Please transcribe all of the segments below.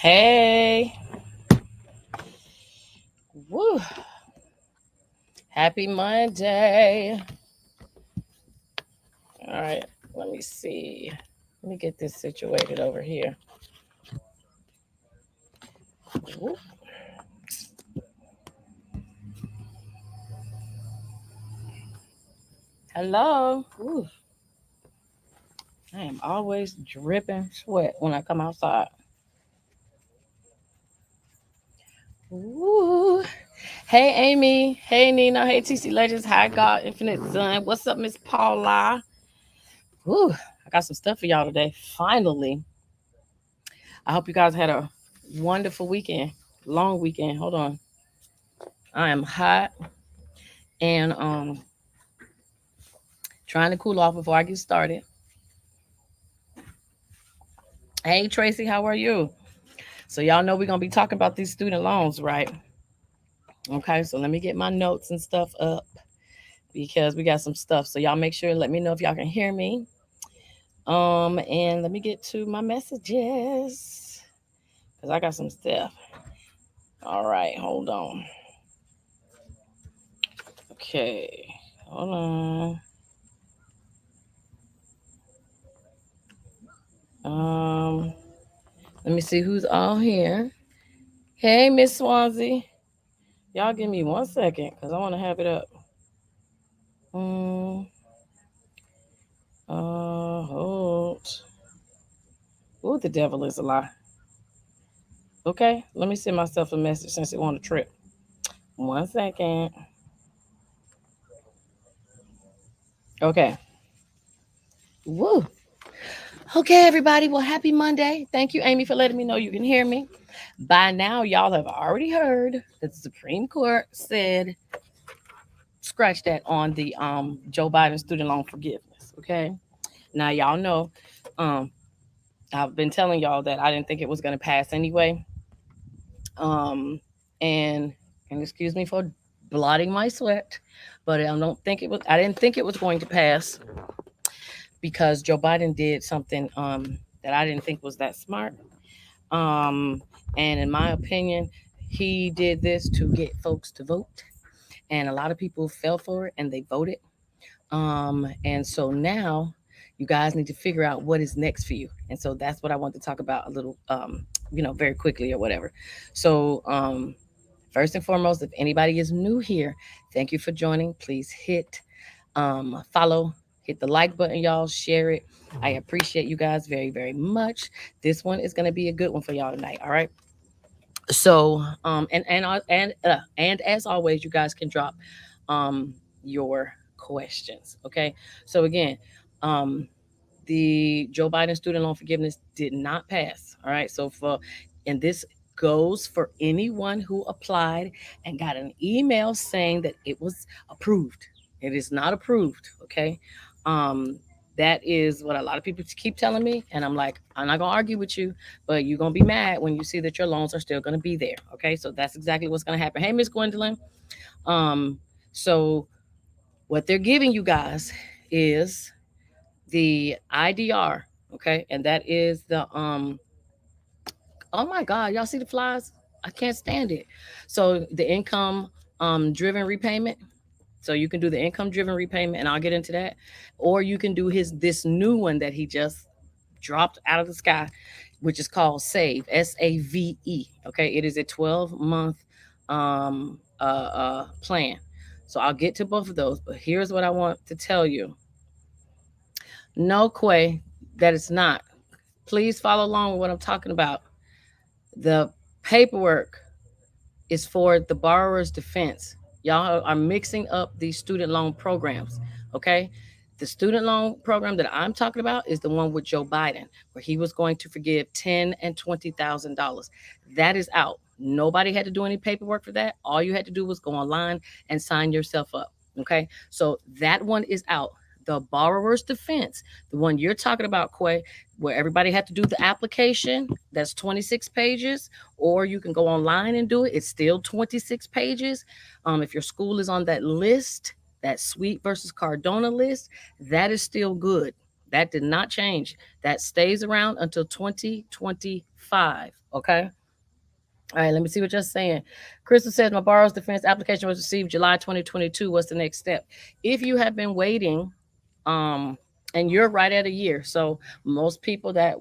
Hey, woo, happy Monday. All right, let me see. Let me get this situated over here. Woo. Hello. Woo. I am always dripping sweat when I come outside. Woo. Hey, Amy. Hey, Nina. Hey, TC Legends. Hi, God, Infinite Sun. What's up, Miss Paula? Woo. I got some stuff for y'all today. Finally. I hope you guys had a wonderful weekend. Long weekend. Hold on. I am hot and trying to cool off before I get started. Hey Tracy, how are you? So y'all know we're gonna be talking about these student loans, right? Okay, so let me get my notes and stuff up because we got some stuff. So y'all make sure and let me know if y'all can hear me. And let me get to my messages because I got some stuff. All right, hold on. Okay, hold on. Um, Let me see who's all here. Hey, Miss Swansea. Y'all give me 1 second because I want to have it up. Um, hold. Ooh, the devil is a lie. Okay, let me send myself a message since it want to trip. 1 second. Okay. Woo. Okay, everybody. Well, happy Monday. Thank you, Amy, for letting me know you can hear me. By now, y'all have already heard that the Supreme Court said scratch that on the Joe Biden student loan forgiveness. Okay. Now y'all know um I've been telling y'all that I didn't think it was going to pass anyway. Um, and excuse me for blotting my sweat, but I don't think it was. I didn't think it was going to pass because Joe Biden did something that I didn't think was that smart. Um, and in my opinion, he did this to get folks to vote, and a lot of people fell for it and they voted. And so now you guys need to figure out what is next for you. And so that's what I want to talk about a little, very quickly or whatever. So, first and foremost, if anybody is new here, thank you for joining. Please hit follow, hit the like button, y'all, share it. I appreciate you guys very, very much. This one is going to be a good one for y'all tonight. All right. So, and as always, you guys can drop your questions. Okay. So again, um, the Joe Biden student loan forgiveness did not pass. All right. So and this goes for anyone who applied and got an email saying that it was approved. It is not approved. Okay. Um, that is what a lot of people keep telling me. And I'm like, I'm not going to argue with you, but you're going to be mad when you see that your loans are still going to be there. Okay. So that's exactly what's going to happen. Hey, Miss Gwendolyn. Um, so what they're giving you guys is the IDR, okay, and that is the oh my God, y'all see the flies? I can't stand it. So the income driven repayment. So you can do the income driven repayment, and I'll get into that, or you can do his this new one that he just dropped out of the sky, which is called Save, SAVE. Okay, it is a 12-month plan. So I'll get to both of those, but here's what I want to tell you. No, Quay, that it's not. Please follow along with what I'm talking about. The paperwork is for the borrower's defense. Y'all are mixing up these student loan programs, okay? The student loan program that I'm talking about is the one with Joe Biden, where he was going to forgive $10,000 and $20,000. That is out. Nobody had to do any paperwork for that. All you had to do was go online and sign yourself up. Okay, so that one is out. The borrower's defense, the one you're talking about, Quay, where everybody had to do the application, that's 26 pages, or you can go online and do it. It's still 26 pages. If your school is on that list, that Sweet versus Cardona list, that is still good. That did not change. That stays around until 2025. Okay. All right, let me see what you're saying. Crystal says my borrower's defense application was received July 2022. What's the next step? If you have been waiting, um, and you're right at a year. So most people that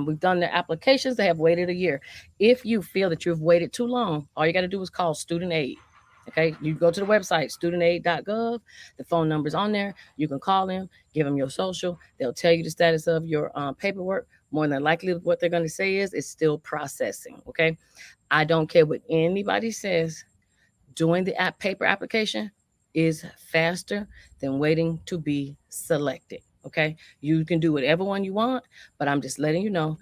we've done their applications, they have waited a year. If you feel that you've waited too long, all you got to do is call student aid. Okay, you go to the website studentaid.gov. The phone number's on there. You can call them, give them your social. They'll tell you the status of your paperwork. More than likely, what they're going to say is it's still processing. Okay, I don't care what anybody says. Doing the paper application is faster than waiting to be selected. Okay, you can do whatever one you want, but I'm just letting you know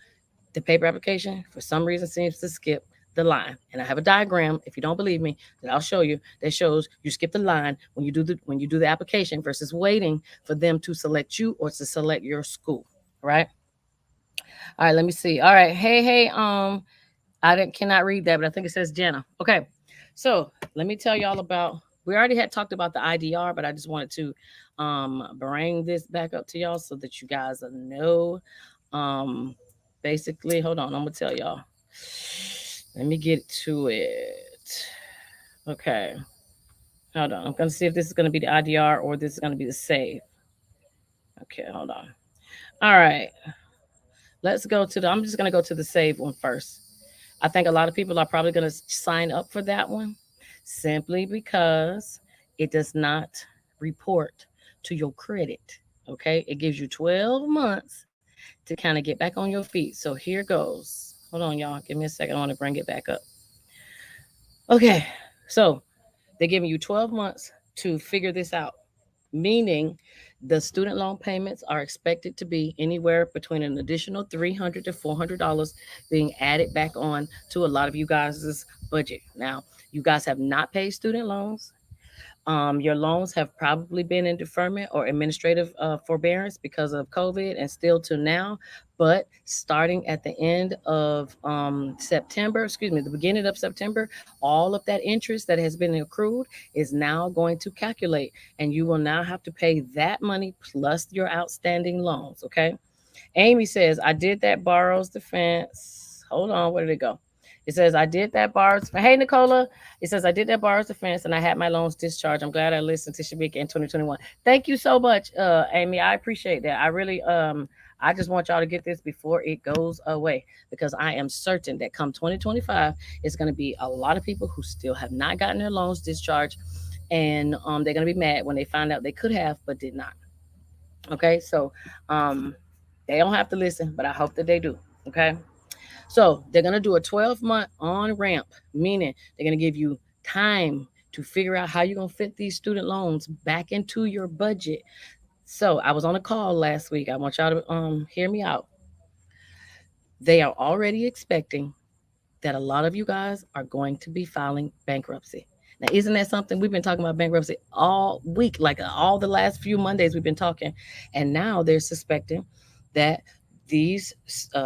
the paper application for some reason seems to skip the line. And I have a diagram, if you don't believe me, that I'll show you that shows you skip the line when you do the application versus waiting for them to select you or to select your school. Right? All right, let me see. All right, hey, cannot read that, but I think it says Jenna. Okay, so let me tell y'all about. We already had talked about the IDR, but I just wanted to bring this back up to y'all so that you guys know. Um, Basically, hold on, I'm gonna tell y'all. Let me get to it. Okay, hold on. I'm gonna see if this is gonna be the IDR or this is gonna be the save. Okay, hold on. All right, let's go to the. I'm just gonna go to the save one first. I think a lot of people are probably going to sign up for that one simply because it does not report to your credit. Okay. It gives you 12 months to kind of get back on your feet. So here goes. Hold on, y'all. Give me a second. I want to bring it back up. Okay. So they're giving you 12 months to figure this out, meaning the student loan payments are expected to be anywhere between an additional $300 to $400 being added back on to a lot of you guys' budget. Now, you guys have not paid student loans. Your loans have probably been in deferment or administrative forbearance because of COVID and still to now. But starting at the end of September, excuse me, the beginning of September, all of that interest that has been accrued is now going to calculate, and you will now have to pay that money plus your outstanding loans. Okay. Amy says, I did that borrows defense. Hold on, where did it go? It says, I did that borrows. Hey, Nicola. It says, I did that borrows defense and I had my loans discharged. I'm glad I listened to Shamika in 2021. Thank you so much, Amy. I appreciate that. I really, I just want y'all to get this before it goes away because I am certain that come 2025, it's going to be a lot of people who still have not gotten their loans discharged. And they're going to be mad when they find out they could have, but did not. Okay. So, um, they don't have to listen, but I hope that they do. Okay. So they're going to do a 12-month on ramp, meaning they're going to give you time to figure out how you're going to fit these student loans back into your budget. So I was on a call last week. I want y'all to hear me out. They are already expecting that a lot of you guys are going to be filing bankruptcy. Now, isn't that something? We've been talking about bankruptcy all week, like all the last few Mondays we've been talking. And now they're suspecting that these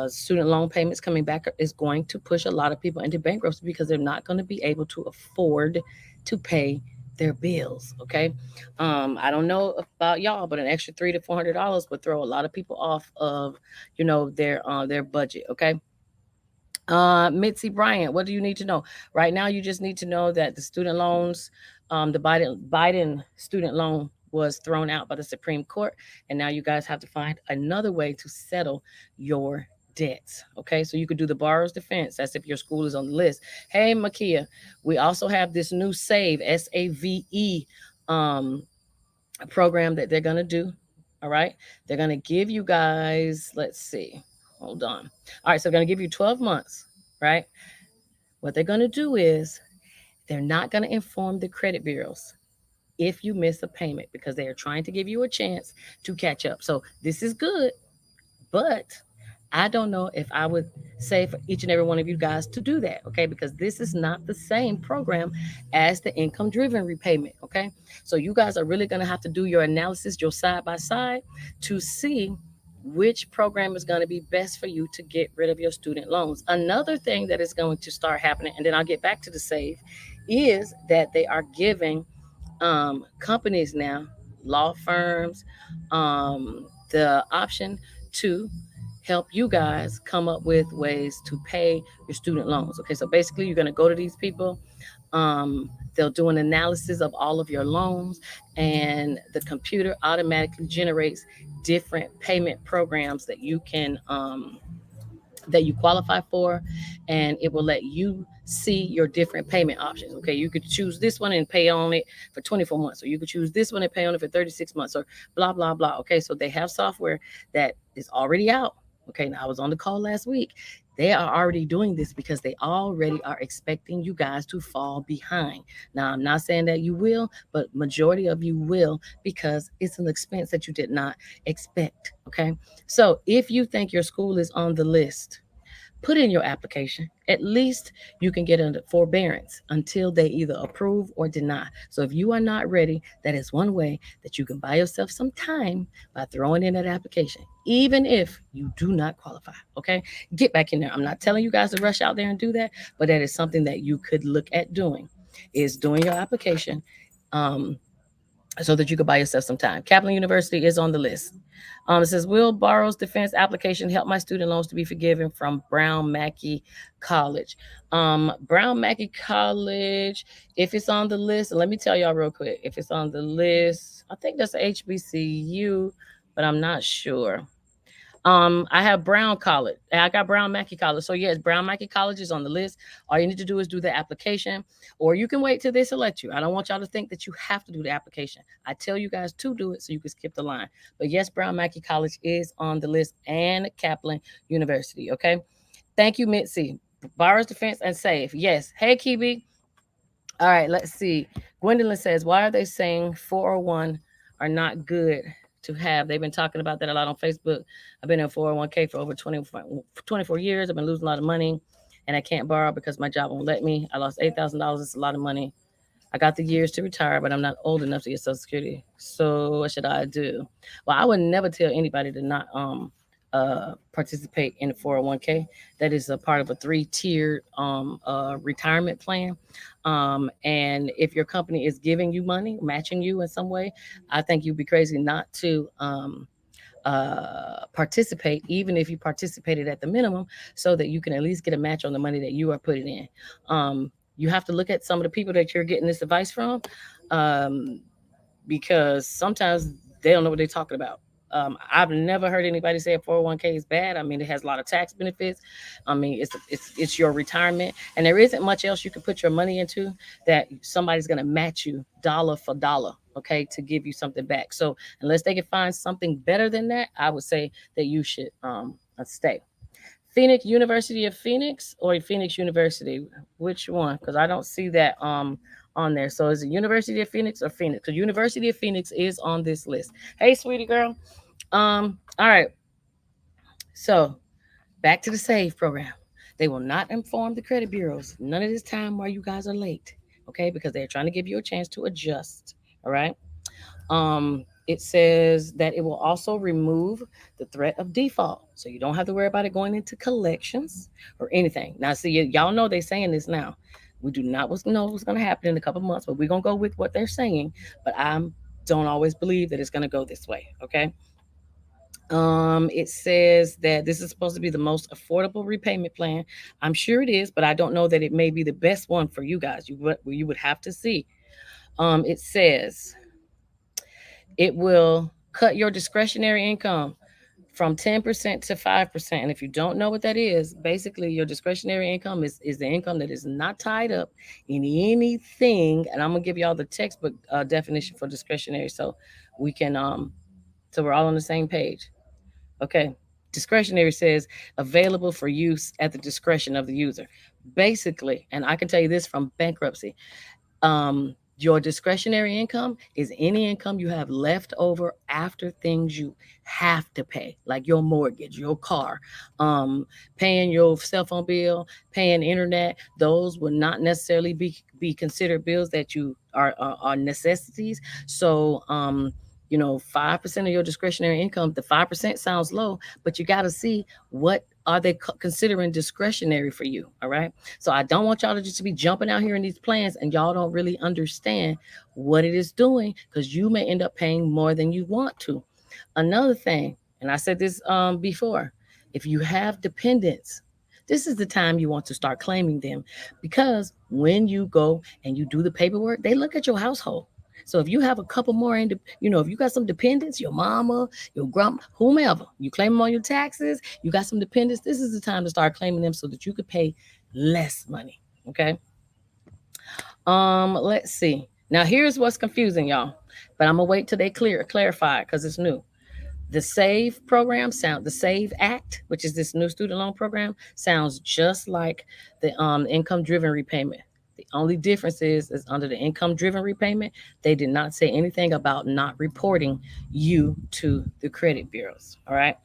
student loan payments coming back is going to push a lot of people into bankruptcy because they're not going to be able to afford to pay their bills. Okay. I don't know about y'all, but an extra $300 to $400 would throw a lot of people off of, their budget. Okay. Mitzi Bryant, what do you need to know? Right now, you just need to know that the student loans, the Biden student loan was thrown out by the Supreme Court, and now you guys have to find another way to settle your debts. Okay, so you could do the borrower's defense. That's if your school is on the list. Hey, Makia, we also have this new Save SAVE program that they're gonna do. All right, they're gonna give you guys. Let's see. Hold on. All right, so they're gonna give you 12 months. Right. What they're going to do is they're not going to inform the credit bureaus if you miss a payment because they are trying to give you a chance to catch up. So this is good, but I don't know if I would say for each and every one of you guys to do that, okay? Because this is not the same program as the income driven repayment, okay? So you guys are really going to have to do your analysis, your side by side, to see which program is going to be best for you to get rid of your student loans. Another thing that is going to start happening, and then I'll get back to the save, is that they are giving companies now, law firms, the option to help you guys come up with ways to pay your student loans. Okay, so basically, you're going to go to these people. They'll do an analysis of all of your loans, and the computer automatically generates different payment programs that you qualify for, and it will let you see your different payment options. Okay, you could choose this one and pay on it for 24 months, or you could choose this one and pay on it for 36 months, or blah blah blah. Okay, so they have software that is already out. Okay, now I was on the call last week. They are already doing this because they already are expecting you guys to fall behind. Now, I'm not saying that you will, but majority of you will, because it's an expense that you did not expect. Okay, so if you think your school is on the list, put in your application. At least you can get a forbearance until they either approve or deny. So if you are not ready, that is one way that you can buy yourself some time by throwing in that application, even if you do not qualify. Okay, get back in there. I'm not telling you guys to rush out there and do that, but that is something that you could look at doing, is doing your application. Um, so that you could buy yourself some time. Kaplan University is on the list. It says, will Barrow's defense application help my student loans to be forgiven from Brown Mackie College? Brown Mackie College, if it's on the list, let me tell y'all real quick. If it's on the list, I think that's HBCU, but I'm not sure. I have Brown College. I got Brown Mackie College. So yes, Brown Mackie College is on the list. All you need to do is do the application, or you can wait till they select you. I don't want y'all to think that you have to do the application. I tell you guys to do it so you can skip the line. But yes, Brown Mackie College is on the list, and Kaplan University. Okay. Thank you, Mitzi. Borrowers Defense and Save. Yes. Hey, Kibi. All right, let's see. Gwendolyn says, why are they saying 401 are not good to have? They've been talking about that a lot on Facebook. I've been in 401k for over 24 years. I've been losing a lot of money, and I can't borrow because my job won't let me. I lost $8,000. It's a lot of money. I got the years to retire, but I'm not old enough to get Social Security. So what should I do? Well, I would never tell anybody to not participate in the 401k. That is a part of a three-tiered retirement plan. And if your company is giving you money, matching you in some way, I think you'd be crazy not to participate, even if you participated at the minimum, so that you can at least get a match on the money that you are putting in. You have to look at some of the people that you're getting this advice from, um, because sometimes they don't know what they're talking about. I've never heard anybody say a 401k is bad. I mean, it has a lot of tax benefits. I mean, it's your retirement, and there isn't much else you can put your money into that somebody's going to match you dollar for dollar, okay, to give you something back. So unless they can find something better than that, I would say that you should stay. Phoenix University of Phoenix or Phoenix University? Which one? Because I don't see that on there. So is it University of Phoenix or Phoenix? Because University of Phoenix is on this list. Hey, sweetie girl. All right. So back to the SAVE program. They will not inform the credit bureaus none of this time while you guys are late. Okay, because they're trying to give you a chance to adjust. All right. It says that it will also remove the threat of default. So you don't have to worry about it going into collections or anything. Now, see, y'all know they're saying this now. We do not know what's going to happen in a couple months, but we're going to go with what they're saying. But I don't always believe that it's going to go this way. Okay. It says that this is supposed to be the most affordable repayment plan. I'm sure it is, but I don't know that it may be the best one for you guys. You would have to see. It says it will cut your discretionary income from 10% to 5%. And if you don't know what that is, basically your discretionary income is the income that is not tied up in anything. And I'm going to give y'all the textbook definition for discretionary so we can, so we're all on the same page. Okay. Discretionary says available for use at the discretion of the user. Basically, and I can tell you this from bankruptcy, your discretionary income is any income you have left over after things you have to pay, like your mortgage, your car, paying your cell phone bill, paying internet. Those will not necessarily be considered bills that you are necessities. So 5% of your discretionary income, the 5% sounds low, but you got to see what are they considering discretionary for you. All right. So I don't want y'all to just be jumping out here in these plans and y'all don't really understand what it is doing, because you may end up paying more than you want to. Another thing, and I said this before, if you have dependents, this is the time you want to start claiming them, because when you go and you do the paperwork, they look at your household. So if you have a couple more, if you got some dependents, your mama, your grandma, whomever, you claim them on your taxes, you got some dependents, this is the time to start claiming them so that you could pay less money. Okay. Let's see. Now here's what's confusing, y'all. But I'm gonna wait till they clarify it because it's new. The Save Act, which is this new student loan program, sounds just like the income driven repayment. The only difference is under the income driven repayment, they did not say anything about not reporting you to the credit bureaus. All right.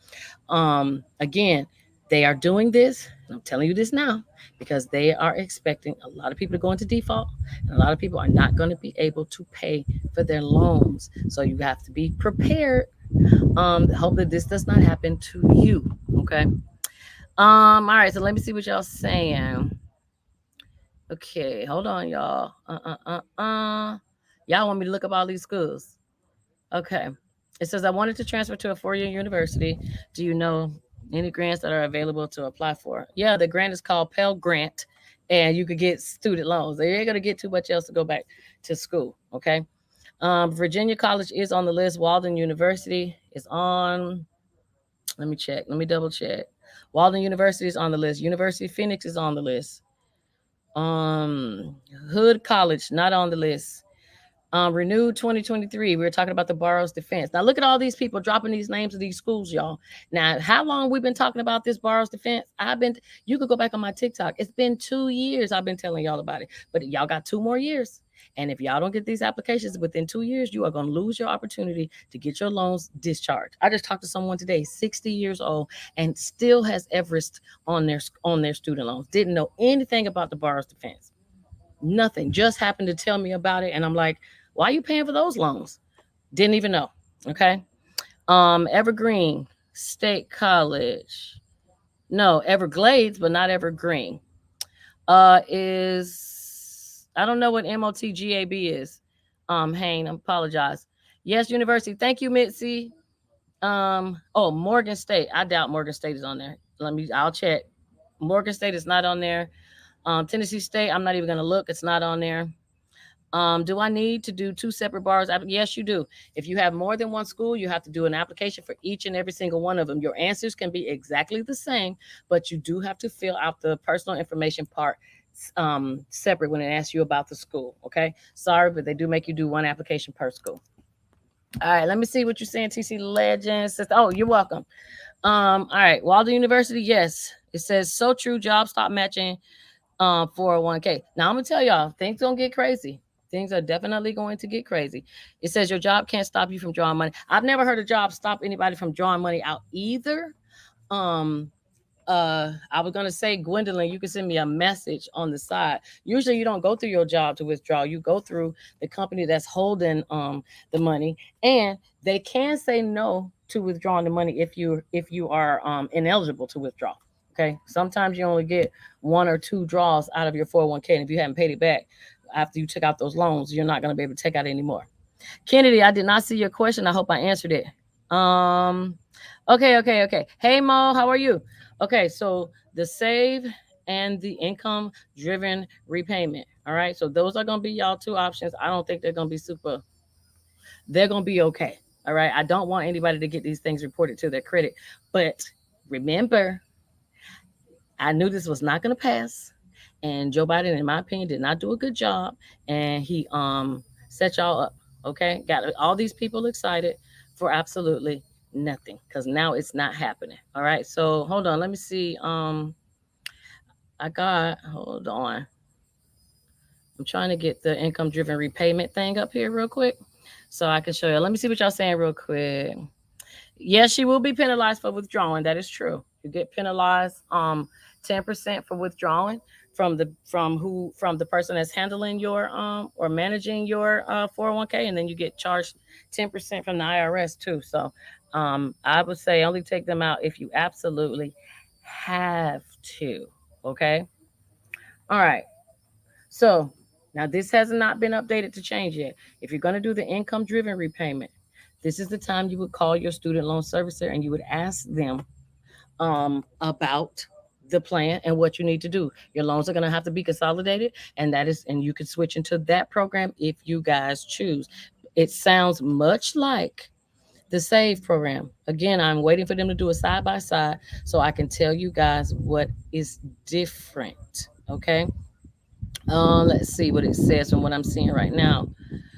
Again, they are doing this, and I'm telling you this now, because they are expecting a lot of people to go into default, and a lot of people are not going to be able to pay for their loans. So you have to be prepared. Hope that this does not happen to you. Okay. All right. So let me see what y'all saying. Okay, hold on, y'all. Y'all want me to look up all these schools? Okay. It says I wanted to transfer to a four-year university. Do you know any grants that are available to apply for? Yeah, the grant is called Pell Grant, and you could get student loans. They ain't gonna get too much else to go back to school. Okay. Virginia College is on the list. Walden University is on. Let me check. Let me double check. Walden University is on the list. University of Phoenix is on the list. Um, Hood College not on the list. Renewed 2023. We were talking about the Borrowers Defense. Now look at all these people dropping these names of these schools, y'all. Now, how long we've been talking about this Borrowers Defense? You could go back on my TikTok. It's been 2 years I've been telling y'all about it. But y'all got 2 more years. And if y'all don't get these applications within 2 years, you are going to lose your opportunity to get your loans discharged. I just talked to someone today, 60 years old, and still has Everest on their student loans. Didn't know anything about the Borrowers Defense. Nothing. Just happened to tell me about it, and I'm like, why are you paying for those loans? Didn't even know. Okay. Evergreen State College. No, Everglades, but not Evergreen. Is I don't know what MOTGAB is. Hain, I apologize. Yes, University. Thank you, Mitzi. Morgan State. I doubt Morgan State is on there. I'll check. Morgan State is not on there. Tennessee State, I'm not even gonna look. It's not on there. Do I need to do two separate bars? Yes, you do. If you have more than one school, you have to do an application for each and every single one of them. Your answers can be exactly the same, but you do have to fill out the personal information part separate when it asks you about the school. Okay. Sorry, but they do make you do one application per school. All right. Let me see what you're saying, TC Legends. Oh, you're welcome. All right. Walden University, yes. It says so true. Jobs stop matching 401k. Now I'm gonna tell y'all, things gonna get crazy. Things are definitely going to get crazy. It says your job can't stop you from drawing money. I've never heard a job stop anybody from drawing money out either. Um, I was gonna say, Gwendolyn, you can send me a message on the side. Usually, you don't go through your job to withdraw. You go through the company that's holding the money, and they can say no to withdrawing the money if you are ineligible to withdraw. Okay, sometimes you only get one or two draws out of your 401k, and if you haven't paid it back after you took out those loans, you're not going to be able to take out anymore. Kennedy, I did not see your question. I hope I answered it. Um, okay. Hey Mo, how are you? Okay, so the save and the income driven repayment. All right, so those are gonna be y'all two options. I don't think they're gonna be super. They're gonna be okay. All right, I don't want anybody to get these things reported to their credit, but remember, I knew this was not gonna pass, and Joe Biden, in my opinion, did not do a good job, and he set y'all up. Okay, got all these people excited for absolutely nothing because now it's not happening. All right, so hold on, let me see. Hold on. I'm trying to get the income driven repayment thing up here real quick so I can show you. Let me see what y'all saying real quick. Yes, she will be penalized for withdrawing. That is true. You get penalized 10% for withdrawing from the person that's handling your or managing your 401k, and then you get charged 10% from the IRS too. So I would say only take them out if you absolutely have to. Okay. All right. So now this has not been updated to change yet. If you're going to do the income driven repayment, This is the time you would call your student loan servicer and you would ask them about the plan and what you need to do. Your loans are going to have to be consolidated, and you can switch into that program if you guys choose. It sounds much like the Save program. Again, I'm waiting for them to do a side by side so I can tell you guys what is different. Okay. Let's see what it says from what I'm seeing right now.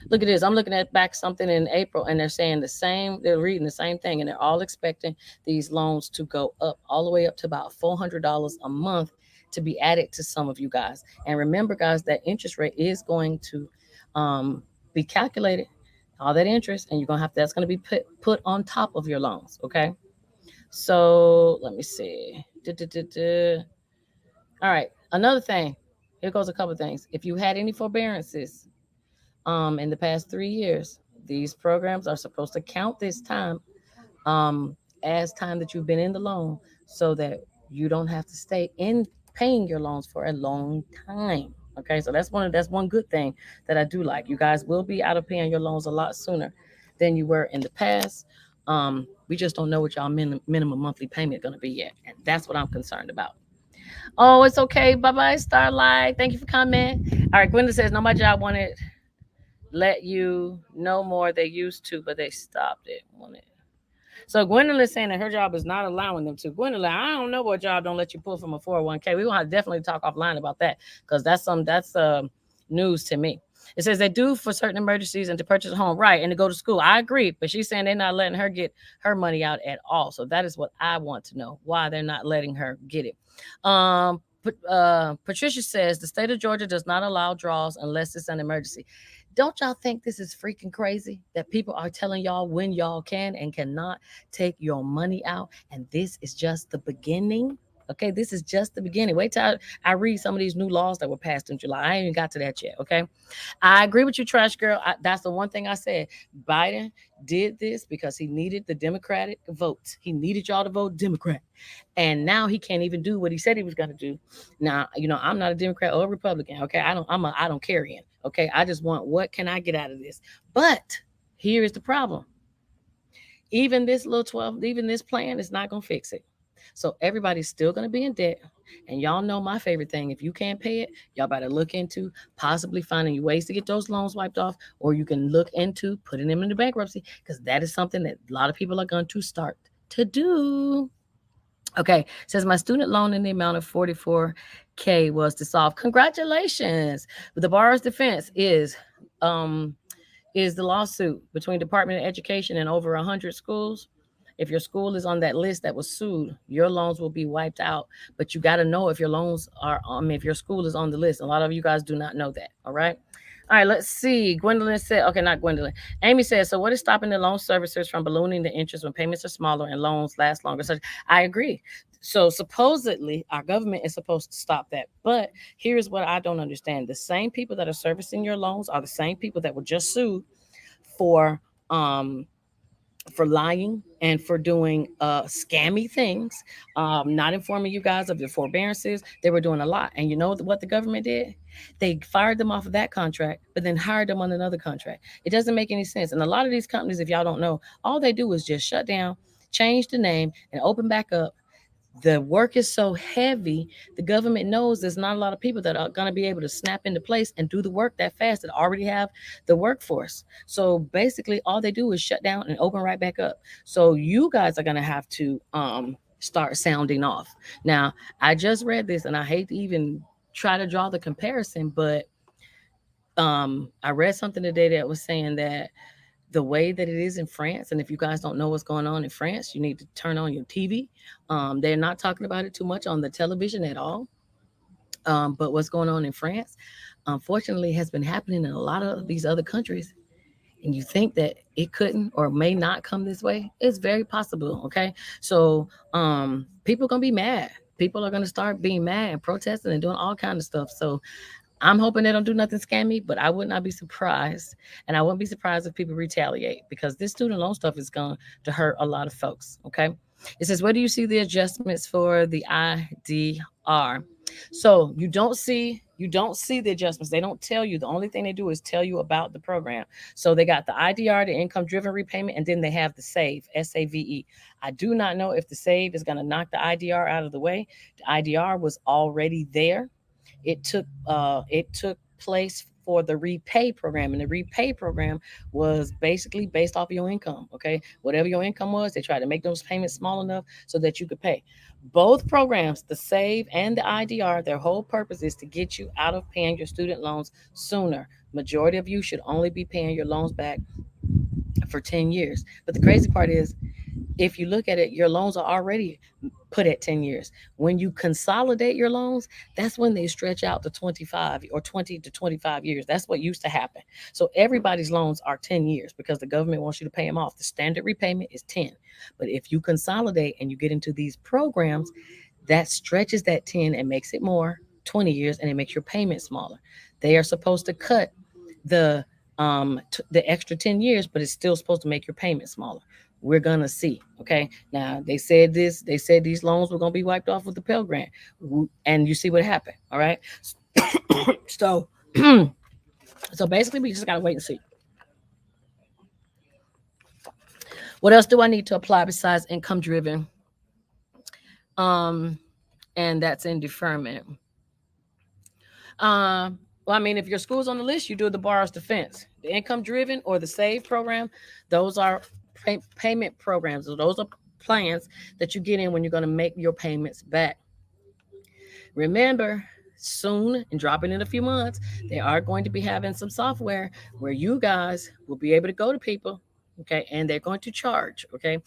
Look at this. I'm looking at back something in April, and they're saying the same. They're reading the same thing, and they're all expecting these loans to go up all the way up to about $400 a month to be added to some of you guys. And remember, guys, that interest rate is going to be calculated, all that interest, and you're gonna have that's gonna be put on top of your loans. Okay. So let me see. Duh. All right. Another thing. Here goes a couple of things. If you had any forbearances in the past 3 years, these programs are supposed to count this time um, as time that you've been in the loan so that you don't have to stay in paying your loans for a long time. Okay, so that's one good thing that I do like. You guys will be out of paying your loans a lot sooner than you were in the past. We just don't know what y'all minimum monthly payment going to be yet, and that's what I'm concerned about. Oh, it's okay. Bye bye, Starlight. Thank you for coming. All right, Gwenda says, no, my job wanted let you know more they used to, but they stopped it. So Gwendolyn's saying that her job is not allowing them to. Gwendolyn, I don't know what job don't let you pull from a 401k. We gonna definitely talk offline about that because that's news to me. It says they do for certain emergencies and to purchase a home, right, and to go to school. I agree, but she's saying they're not letting her get her money out at all. So that is what I want to know, why they're not letting her get it. Patricia says the state of Georgia does not allow draws unless it's an emergency. Don't y'all think this is freaking crazy that people are telling y'all when y'all can and cannot take your money out? And this is just the beginning. Okay, this is just the beginning. Wait till I read some of these new laws that were passed in July. I ain't even got to that yet. Okay, I agree with you, Trash Girl. That's the one thing I said. Biden did this because he needed the Democratic votes. He needed y'all to vote Democrat, and now he can't even do what he said he was going to do. Now, I'm not a Democrat or a Republican. Okay, I don't care in. Okay, I just want what can I get out of this. But here is the problem. Even this little 12, even this plan is not going to fix it. So everybody's still going to be in debt. And y'all know my favorite thing. If you can't pay it, y'all better look into possibly finding ways to get those loans wiped off, or you can look into putting them into bankruptcy because that is something that a lot of people are going to start to do. Okay, says my student loan in the amount of 44K was dissolved. Congratulations. But the borrower's defense is the lawsuit between Department of Education and over 100 schools. If your school is on that list that was sued, your loans will be wiped out. But you got to know if your loans are, if your school is on the list. A lot of you guys do not know that. All right. All right, let's see. Gwendolyn said, okay, not Gwendolyn. Amy says, so what is stopping the loan servicers from ballooning the interest when payments are smaller and loans last longer? So I agree. So supposedly our government is supposed to stop that. But here's what I don't understand. The same people that are servicing your loans are the same people that were just sued for um for lying and for doing scammy things, not informing you guys of their forbearances. They were doing a lot. And you know what the government did? They fired them off of that contract, but then hired them on another contract. It doesn't make any sense. And a lot of these companies, if y'all don't know, all they do is just shut down, change the name, and open back up. The work is so heavy, the government knows there's not a lot of people that are going to be able to snap into place and do the work that fast that already have the workforce. So basically all they do is shut down and open right back up. So you guys are going to have to start sounding off. Now, I just read this and I hate to even try to draw the comparison, but I read something today that was saying that the way that it is in France. And if you guys don't know what's going on in France, you need to turn on your TV. They're not talking about it too much on the television at all. But what's going on in France, unfortunately, has been happening in a lot of these other countries. And you think that it couldn't or may not come this way, it's very possible. Okay. So people are going to be mad. People are going to start being mad and protesting and doing all kinds of stuff. So I'm hoping they don't do nothing scammy, but I would not be surprised. And I wouldn't be surprised if people retaliate because this student loan stuff is going to hurt a lot of folks. Okay. It says, where do you see the adjustments for the IDR? So you don't see You don't see the adjustments. They don't tell you. The only thing they do is tell you about the program. So they got the IDR, the income driven repayment, and then they have the SAVE, SAVE. I do not know if the SAVE is going to knock the IDR out of the way. The IDR was already there. It took place for the repay program, and the repay program was basically based off of your income. Okay, whatever your income was, they tried to make those payments small enough so that you could pay. Both programs, the save and the IDR, their whole purpose is to get you out of paying your student loans sooner. Majority of you should only be paying your loans back for 10 years. But the crazy part is, if you look at it, your loans are already put at 10 years. When you consolidate your loans, that's when they stretch out to 25 or 20 to 25 years. That's what used to happen. So everybody's loans are 10 years because the government wants you to pay them off. The standard repayment is 10. But if you consolidate and you get into these programs, that stretches that 10 and makes it more, 20 years, and it makes your payment smaller. They are supposed to cut the the extra 10 years, but it's still supposed to make your payment smaller. We're gonna see. Okay, now they said this, they said these loans were gonna be wiped off with the Pell Grant, and you see what happened. All right. So so basically we just gotta wait and see. What else do I need to apply besides income driven? um and that's in deferment. Well, I mean, if your school's on the list, you do the borrower's defense, the income driven or the save program. Those are payment programs. So those are plans that you get in when you're going to make your payments back. Remember, soon and dropping in a few months, they are going to be having some software where you guys will be able to go to people, okay, and they're going to charge, okay,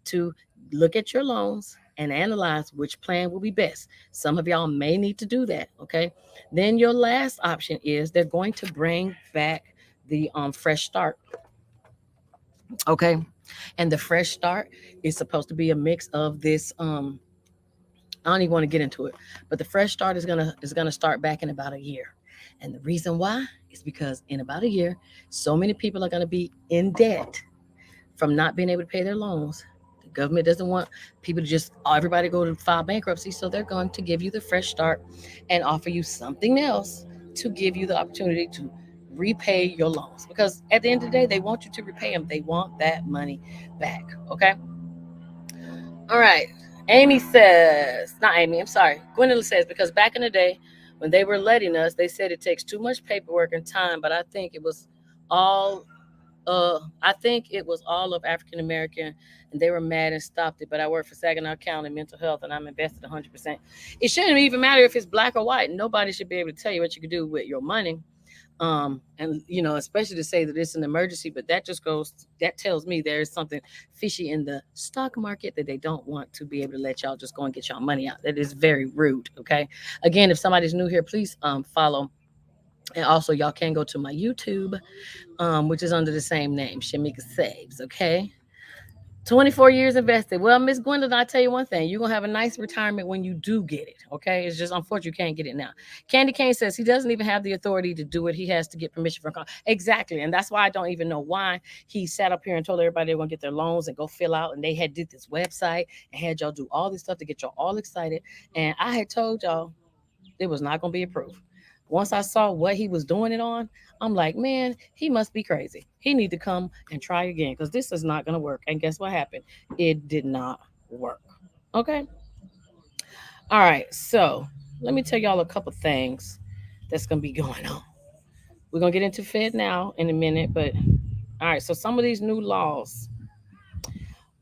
to look at your loans and analyze which plan will be best. Some of y'all may need to do that, okay. Then your last option is they're going to bring back the fresh start, okay, and the fresh start is supposed to be a mix of this I don't even want to get into it, but the fresh start is gonna start back in about a year, and the reason why is because in about a year, so many people are gonna be in debt from not being able to pay their loans. The government doesn't want people to just everybody go to file bankruptcy, so they're going to give you the fresh start and offer you something else to give you the opportunity to repay your loans. Because at the end of the day, they want you to repay them. They want that money back. Okay. All right. Amy says, not Amy, I'm sorry. Gwendolyn says, because back in the day when they were letting us, they said it takes too much paperwork and time, but all I think it was all of African American, and they were mad and stopped it. But I work for Saginaw County Mental Health, and I'm invested 100%. It shouldn't even matter if it's black or white. Nobody should be able to tell you what you can do with your money. And especially to say that it's an emergency, but that tells me there is something fishy in the stock market that they don't want to be able to let y'all just go and get y'all money out. That is very rude. Okay. Again, if somebody's new here, please follow. And also, y'all can go to my YouTube, which is under the same name, Shamika Saves. Okay. 24 years invested. Well, Miss Gwendolyn, I tell you one thing, you're gonna have a nice retirement when you do get it. Okay. It's just unfortunate you can't get it now. Candy Cane says he doesn't even have the authority to do it. He has to get permission from Congress. Exactly. And that's why I don't even know why he sat up here and told everybody they were gonna get their loans and go fill out. And they had did this website and had y'all do all this stuff to get y'all all excited. And I had told y'all it was not going to be approved. Once I saw what he was doing it on, I'm like, man, he must be crazy. He need to come and try again because this is not going to work. And guess what happened? It did not work. Okay. All right. So let me tell y'all a couple things that's going to be going on. We're going to get into Fed now in a minute, but all right. So some of these new laws.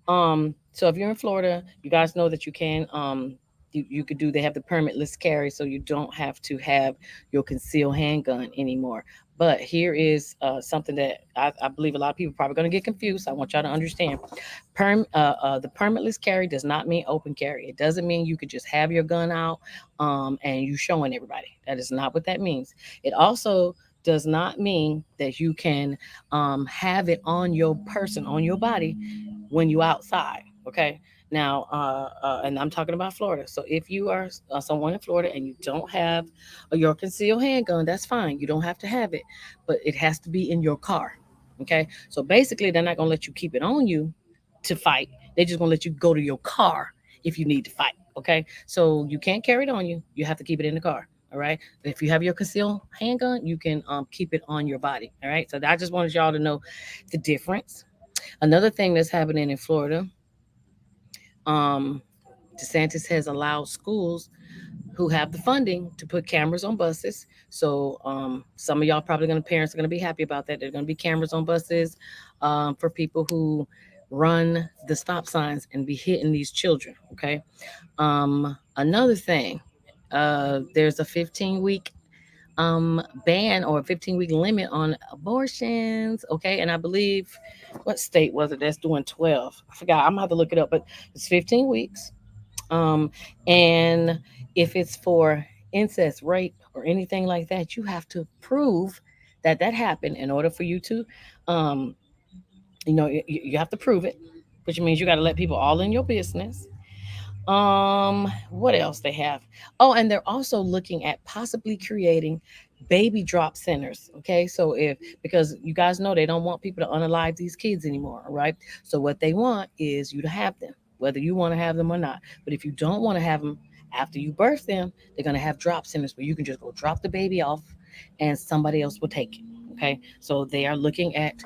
So if you're in Florida, you guys know that you can you could do they have the permitless carry, so you don't have to have your concealed handgun anymore. But here is something that I believe a lot of people are probably going to get confused. I want y'all to understand. The permitless carry does not mean open carry. It doesn't mean you could just have your gun out and you showing everybody. That is not what that means. It also does not mean that you can have it on your person, on your body when you outside. Okay. Now, and I'm talking about Florida. So if you are someone in Florida and you don't have your concealed handgun, that's fine. You don't have to have it, but it has to be in your car. Okay. So basically, they're not going to let you keep it on you to fight. They're just going to let you go to your car if you need to fight. Okay. So you can't carry it on you. You have to keep it in the car. All right. If you have your concealed handgun, you can keep it on your body. All right. So I just wanted y'all to know the difference. Another thing that's happening in Florida, um, DeSantis has allowed schools who have the funding to put cameras on buses. So some of y'all probably going to parents are going to be happy about that. There's going to be cameras on buses for people who run the stop signs and be hitting these children. Okay. Another thing, there's a 15-week ban or a 15-week limit on abortions. Okay. And I believe, what state was it that's doing 12? I forgot. I'm gonna have to look it up, but it's 15 weeks. Um, and if it's for incest, rape, or anything like that, you have to prove that that happened in order for you to, um, you have to prove it, which means you got to let people all in your business. What else they have? Oh, and they're also looking at possibly creating baby drop centers. Okay, so if, because you guys know they don't want people to unalive these kids anymore, right? So what they want is you to have them, whether you want to have them or not. But if you don't want to have them after you birth them, they're gonna have drop centers where you can just go drop the baby off, and somebody else will take it. Okay, so they are looking at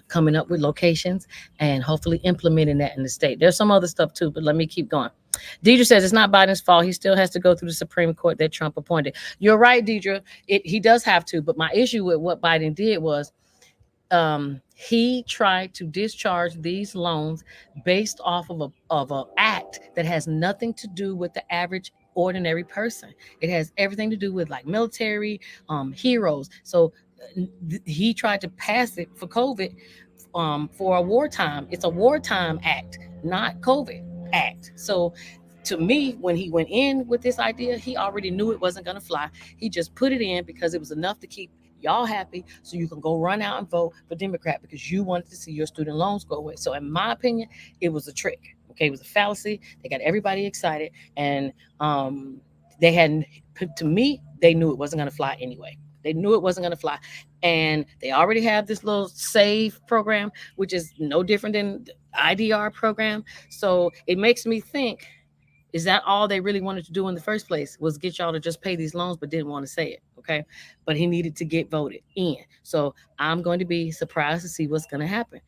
coming up with locations and hopefully implementing that in the state. There's some other stuff too, but let me keep going. Deidre says it's not Biden's fault. He still has to go through the Supreme Court that Trump appointed. You're right, Deidre. He does have to. But my issue with what Biden did was he tried to discharge these loans based off of a act that has nothing to do with the average ordinary person. It has everything to do with like military heroes. So he tried to pass it for COVID for a wartime. It's a wartime act, not COVID act. So to me, when he went in with this idea, he already knew it wasn't going to fly. He just put it in because it was enough to keep y'all happy so you can go run out and vote for Democrat because you wanted to see your student loans go away. So in my opinion, it was a trick. Okay, it was a fallacy. They got everybody excited, and um, they hadn't. To me, they knew it wasn't going to fly anyway. They knew it wasn't going to fly, and they already have this little save program, which is no different than the IDR program. So it makes me think, is that all they really wanted to do in the first place, was get y'all to just pay these loans but didn't want to say it? Okay, but he needed to get voted in. So I'm going to be surprised to see what's going to happen.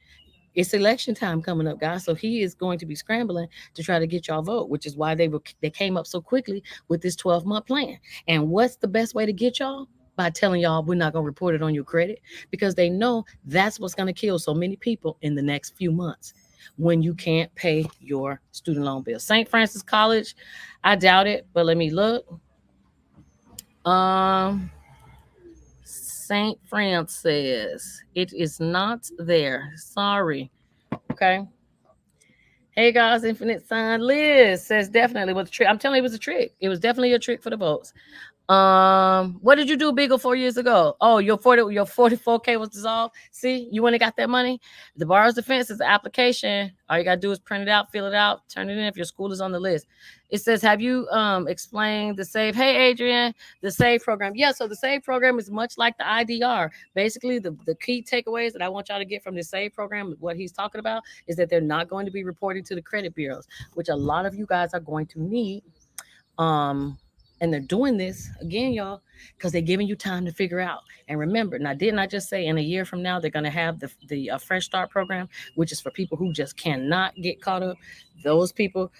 It's election time coming up, guys, so he is going to be scrambling to try to get y'all vote, which is why they came up so quickly with this 12-month plan. And what's the best way to get y'all? By telling y'all we're not going to report it on your credit, because they know that's what's going to kill so many people in the next few months when you can't pay your student loan bill. St. Francis College, I doubt it, but let me look. Um, St. Francis, it is not there. Sorry. Okay. Hey guys, Infinite Sign. Liz says definitely was a trick. I'm telling you, it was a trick. It was definitely a trick for the votes. What did you do, Beagle, 4 years ago? Oh, your 44K was dissolved. See, you went and got that money. The borrower's defense is the application. All you gotta do is print it out, fill it out, turn it in if your school is on the list. It says, have you explained the SAVE? Hey, Adrian, the SAVE program. Yeah, so the SAVE program is much like the IDR. Basically, the key takeaways that I want y'all to get from the SAVE program, what he's talking about, is that they're not going to be reporting to the credit bureaus, which a lot of you guys are going to need. Um, and they're doing this again, y'all, because they're giving you time to figure out. And remember, now didn't I just say in a year from now they're going to have the Fresh Start program, which is for people who just cannot get caught up. Those people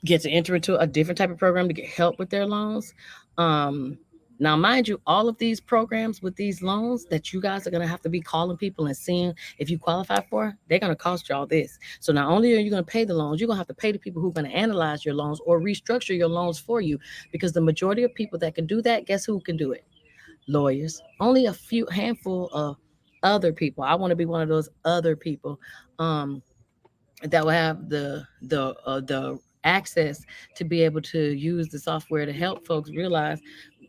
get to enter into a different type of program to get help with their loans. Um, Now, mind you, all of these programs with these loans that you guys are going to have to be calling people and seeing if you qualify for, they're going to cost y'all this. So not only are you going to pay the loans, you're going to have to pay the people who are going to analyze your loans or restructure your loans for you, because the majority of people that can do that, guess who can do it? Lawyers. Only a few handful of other people. I want to be one of those other people. That will have the access to be able to use the software to help folks realize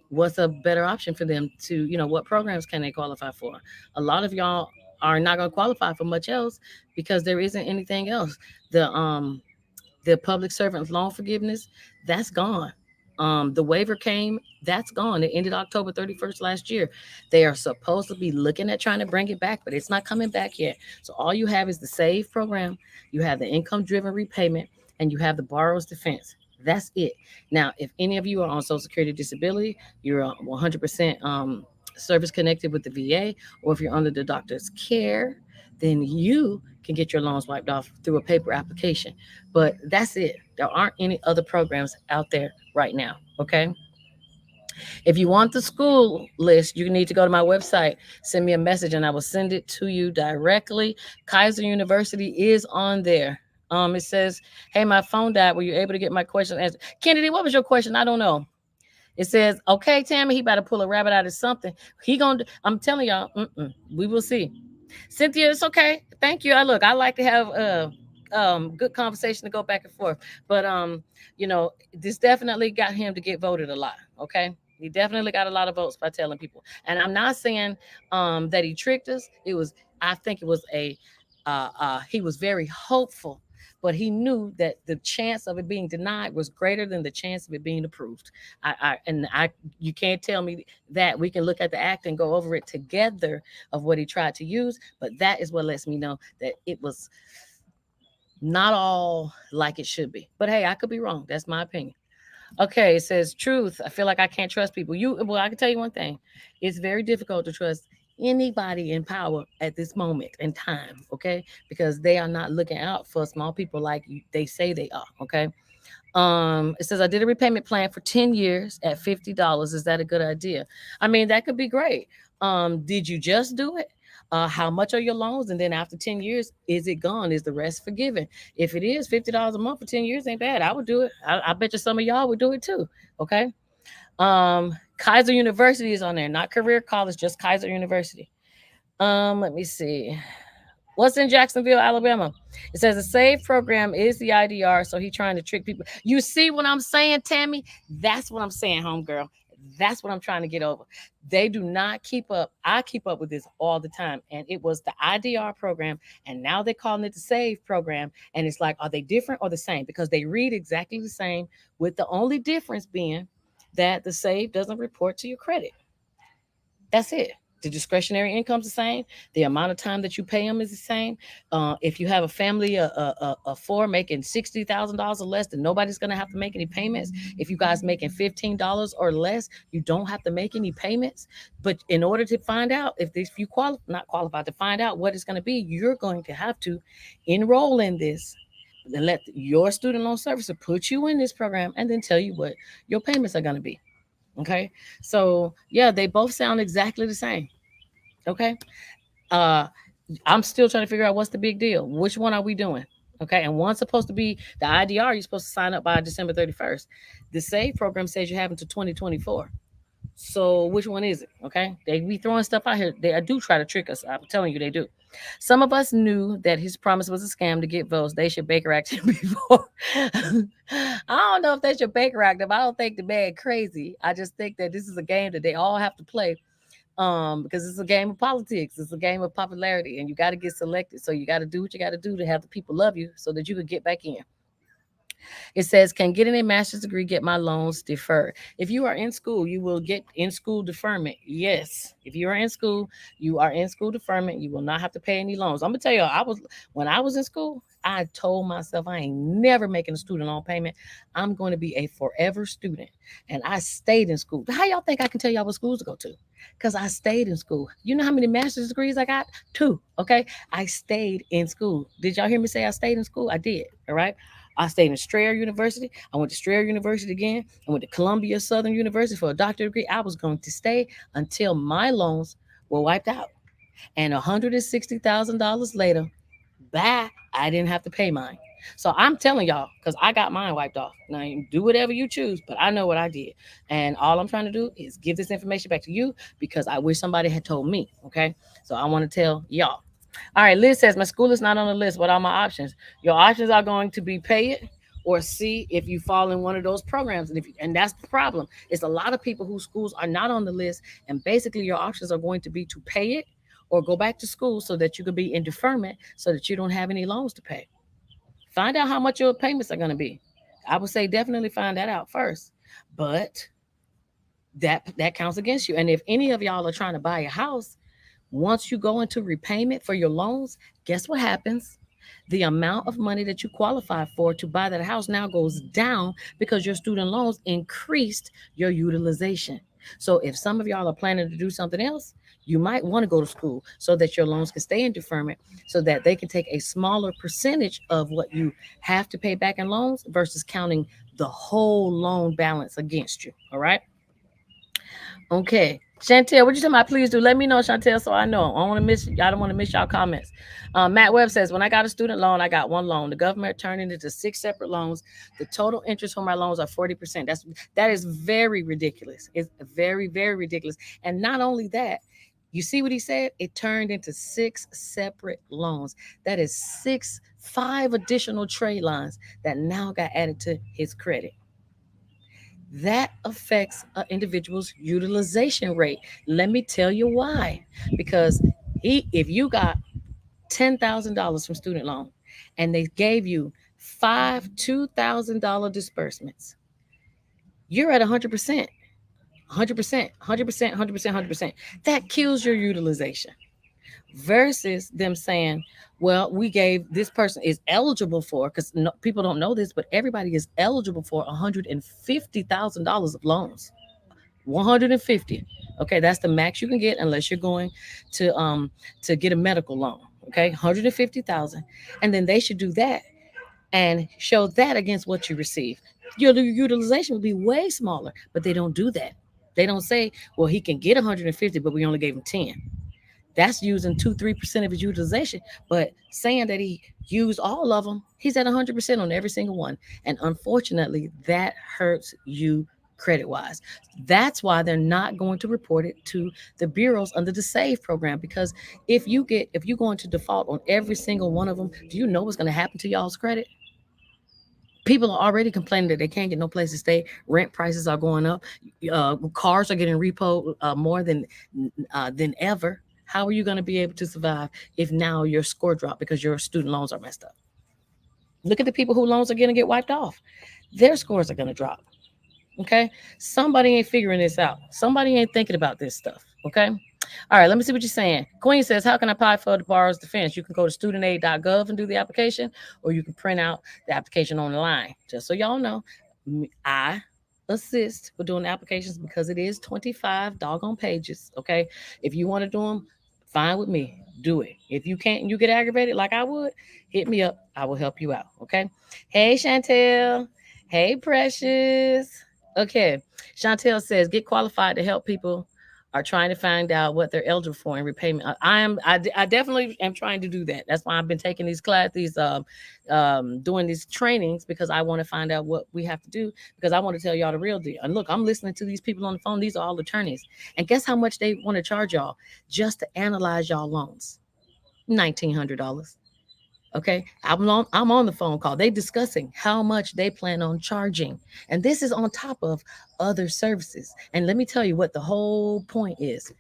what's a better option for them to, what programs can they qualify for. A lot of y'all are not going to qualify for much else because there isn't anything else. The public servant loan forgiveness, that's gone. The waiver came, that's gone. It ended October 31st last year. They are supposed to be looking at trying to bring it back, but it's not coming back yet. So all you have is the SAVE program, you have the income driven repayment, and you have the borrower's defense. That's it. Now, if any of you are on Social Security disability, you're 100% service connected with the VA, or if you're under the doctor's care, then you can get your loans wiped off through a paper application. But that's it. There aren't any other programs out there right now. Okay. If you want the school list, you need to go to my website, send me a message, and I will send it to you directly. Kaiser University is on there. It says, "Hey, my phone died. Were you able to get my question answered?" Kennedy, what was your question? I don't know. It says, "Okay, Tammy, he about to pull a rabbit out of something. He gonna. I'm telling y'all, we will see." Cynthia, it's okay. Thank you. I like to have good conversation to go back and forth. But this definitely got him to get voted a lot. Okay. He definitely got a lot of votes by telling people. And I'm not saying that he tricked us. I think it was he was very hopeful, but he knew that the chance of it being denied was greater than the chance of it being approved. You can't tell me that. We can look at the act and go over it together of what he tried to use, but that is what lets me know that it was not all like it should be. But hey, I could be wrong. That's my opinion. Okay, it says truth. I feel like I can't trust people. I can tell you one thing. It's very difficult to trust anybody in power at this moment in time, okay? Because they are not looking out for small people like they say they are, okay? It says I did a repayment plan for 10 years at $50. Is that a good idea? I mean, that could be great. Did you just do it? How much are your loans? And then after 10 years, is it gone? Is the rest forgiven? If it is $50 a month for 10 years, ain't bad. I would do it. I bet you some of y'all would do it too. Okay. Kaiser University is on there, not career college, just Kaiser University. Let me see. What's in Jacksonville, Alabama? It says the SAVE program is the IDR, so he trying to trick people. You see what I'm saying, Tammy? That's what I'm saying, homegirl. That's what I'm trying to get over. They do not keep up. I keep up with this all the time. And it was the IDR program, and now they're calling it the SAVE program. And it's like, are they different or the same? Because they read exactly the same, with the only difference being that the SAVE doesn't report to your credit. That's it. The discretionary income's the same. The amount of time that you pay them is the same. If you have a family of four making $60,000 or less, then nobody's gonna have to make any payments. If you guys making $15 or less, you don't have to make any payments. But in order to find out if you not qualified to find out what it's gonna be, you're going to have to enroll in this. And let your student loan servicer put you in this program and then tell you what your payments are gonna be. Okay. So yeah, they both sound exactly the same. Okay. Uh I'm still trying to figure out what's the big deal. Which one are we doing? Okay. And one's supposed to be the IDR, you're supposed to sign up by December 31st. The SAVE program says you have until 2024. So which one is it? Okay. They be throwing stuff out here. They do try to trick us. I'm telling you they do. Some of us knew that his promise was a scam to get votes. They should Baker Act him before. I don't know if they should Baker Act him. I don't think the man crazy. I just think that this is a game that they all have to play. Because it's a game of politics, it's a game of popularity, and you got to get selected. So you got to do what you got to do to have the people love you, so that you could get back in. It says, can getting a master's degree get my loans deferred? If you are in school, you will get in school deferment. Yes. If you are in school, you are in school deferment. You will not have to pay any loans. I'm gonna tell you, when I was in school, I told myself I ain't never making a student loan payment. I'm going to be a forever student. And I stayed in school. How y'all think I can tell y'all what schools to go to? Because I stayed in school. You know how many master's degrees I got? Two. Okay. I stayed in school. Did y'all hear me say I stayed in school? I did. All right. I stayed in Strayer University. I went to Strayer University again. I went to Columbia Southern University for a doctorate degree. I was going to stay until my loans were wiped out. And $160,000 later, bye, I didn't have to pay mine. So I'm telling y'all, because I got mine wiped off. Now, you do whatever you choose, but I know what I did. And all I'm trying to do is give this information back to you because I wish somebody had told me. Okay. So I want to tell y'all. All right, Liz says, my school is not on the list. What are my options? Your options are going to be pay it or see if you fall in one of those programs. And that's the problem. It's a lot of people whose schools are not on the list. And basically, your options are going to be to pay it or go back to school so that you can be in deferment so that you don't have any loans to pay. Find out how much your payments are going to be. I would say definitely find that out first. But that counts against you. And if any of y'all are trying to buy a house, once you go into repayment for your loans, guess what happens? The amount of money that you qualify for to buy that house now goes down because your student loans increased your utilization. So if some of y'all are planning to do something else, you might want to go to school so that your loans can stay in deferment, so that they can take a smaller percentage of what you have to pay back in loans versus counting the whole loan balance against you. All right. Okay. Chantel, what you talking about? Please do let me know, Chantel, so I know. I don't want to miss. I don't want to miss y'all comments. Matt Webb says, when I got a student loan, I got one loan. The government turned it into six separate loans. The total interest for my loans are 40%. That is very ridiculous. It's very ridiculous. And not only that, you see what he said? It turned into six separate loans. That is five additional trade lines that now got added to his credit. That affects an individual's utilization rate. Let me tell you why. Because if you got $10,000 from student loan and they gave you five $2,000 disbursements, you're at 100%, 100%, 100%, 100%, 100%. That kills your utilization versus them saying, well, we gave this person is eligible for, because no, people don't know this, but everybody is eligible for $150,000 of loans. 150. Okay, that's the max you can get unless you're going to get a medical loan. Okay, 150,000, and then they should do that and show that against what you receive. Your utilization will be way smaller, but they don't do that. They don't say, well, he can get 150, but we only gave him 10. That's using 2-3% of his utilization. But saying that he used all of them, he's at 100% on every single one. And unfortunately, that hurts you credit wise. That's why they're not going to report it to the bureaus under the SAVE program. Because if you go into default on every single one of them, do you know what's going to happen to y'all's credit? People are already complaining that they can't get no place to stay. Rent prices are going up. Cars are getting repoed more than ever. How are you going to be able to survive if now your score dropped because your student loans are messed up? Look at the people who loans are going to get wiped off. Their scores are going to drop. Okay. Somebody ain't figuring this out. Somebody ain't thinking about this stuff. Okay. All right, let me see what you're saying. Queen says, how can I apply for the borrower's defense? You can go to studentaid.gov and do the application, or you can print out the application online. Just so y'all know, I assist with doing the applications because it is 25 doggone pages. Okay. If you want to do them, fine with me. Do it. If you can't and you get aggravated like I would, hit me up. I will help you out. Okay. Hey, Chantel. Hey, Precious. Okay. Chantel says, get qualified to help people are trying to find out what they're eligible for in repayment. I definitely am trying to do that. That's why I've been taking these class, doing these trainings, because I want to find out what we have to do, because I want to tell y'all the real deal. And look, I'm listening to these people on the phone. These are all attorneys. And guess how much they want to charge y'all just to analyze y'all loans? $1,900. Okay, I'm on the phone call. They discussing how much they plan on charging, and this is on top of other services. And let me tell you what the whole point is.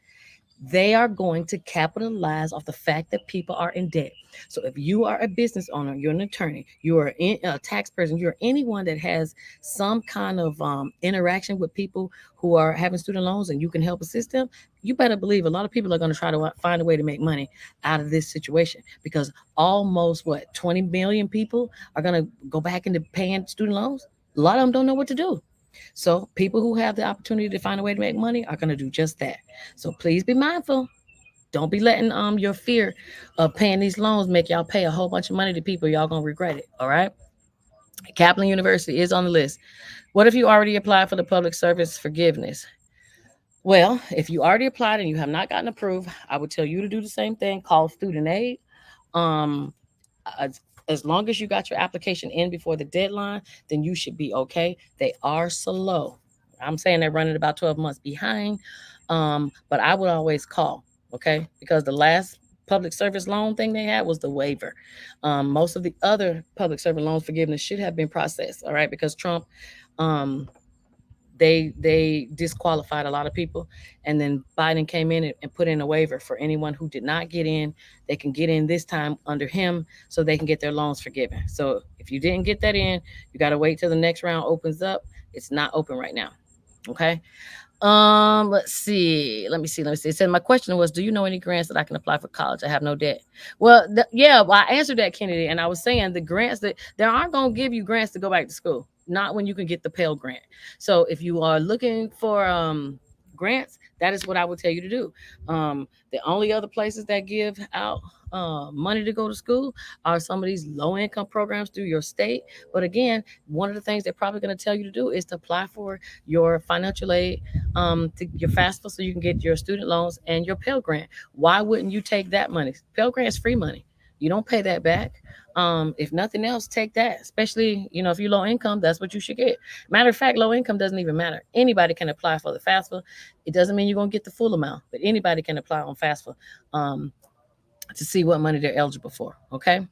They are going to capitalize off the fact that people are in debt. So if you are a business owner, you're an attorney, you are a tax person, you're anyone that has some kind of interaction with people who are having student loans and you can help assist them, you better believe a lot of people are going to try to find a way to make money out of this situation, because almost what 20 million people are going to go back into paying student loans. A lot of them don't know what to do. So people who have the opportunity to find a way to make money are going to do just that. So please be mindful. Don't be letting your fear of paying these loans make y'all pay a whole bunch of money to people y'all gonna regret it. All right. Kaplan University is on the list. What if you already applied for the public service forgiveness? Well, if you already applied and you have not gotten approved, I would tell you to do the same thing. Call student aid. Um, as long as you got your application in before the deadline, then you should be okay. They are slow. I'm saying they're running about 12 months behind. But I would always call, okay? Because the last public service loan thing they had was the waiver. Most of the other public service loan forgiveness should have been processed, all right? Because Trump, um, they disqualified a lot of people, and then Biden came in and put in a waiver for anyone who did not get in. They can get in this time under him, so they can get their loans forgiven. So if you didn't get that in, you got to wait till the next round opens up. It's not open right now. Okay. Let's see. Let me see. Let me see. It said my question was, do you know any grants that I can apply for college? I have no debt. Well, yeah, well, I answered that, Kennedy, and I was saying the grants that they aren't going to give you grants to go back to school. Not when you can get the Pell Grant. So if you are looking for grants, that is what I would tell you to do. The only other places that give out money to go to school are some of these low income programs through your state. But again, one of the things they're probably going to tell you to do is to apply for your financial aid, to your FAFSA, so you can get your student loans and your Pell Grant. Why wouldn't you take that money? Pell Grant is free money. You don't pay that back. If nothing else, take that. Especially, if you're low income, that's what you should get. Matter of fact, low income doesn't even matter. Anybody can apply for the FAFSA. It doesn't mean you're gonna get the full amount, but anybody can apply on FAFSA um, to see what money they're eligible for. Okay.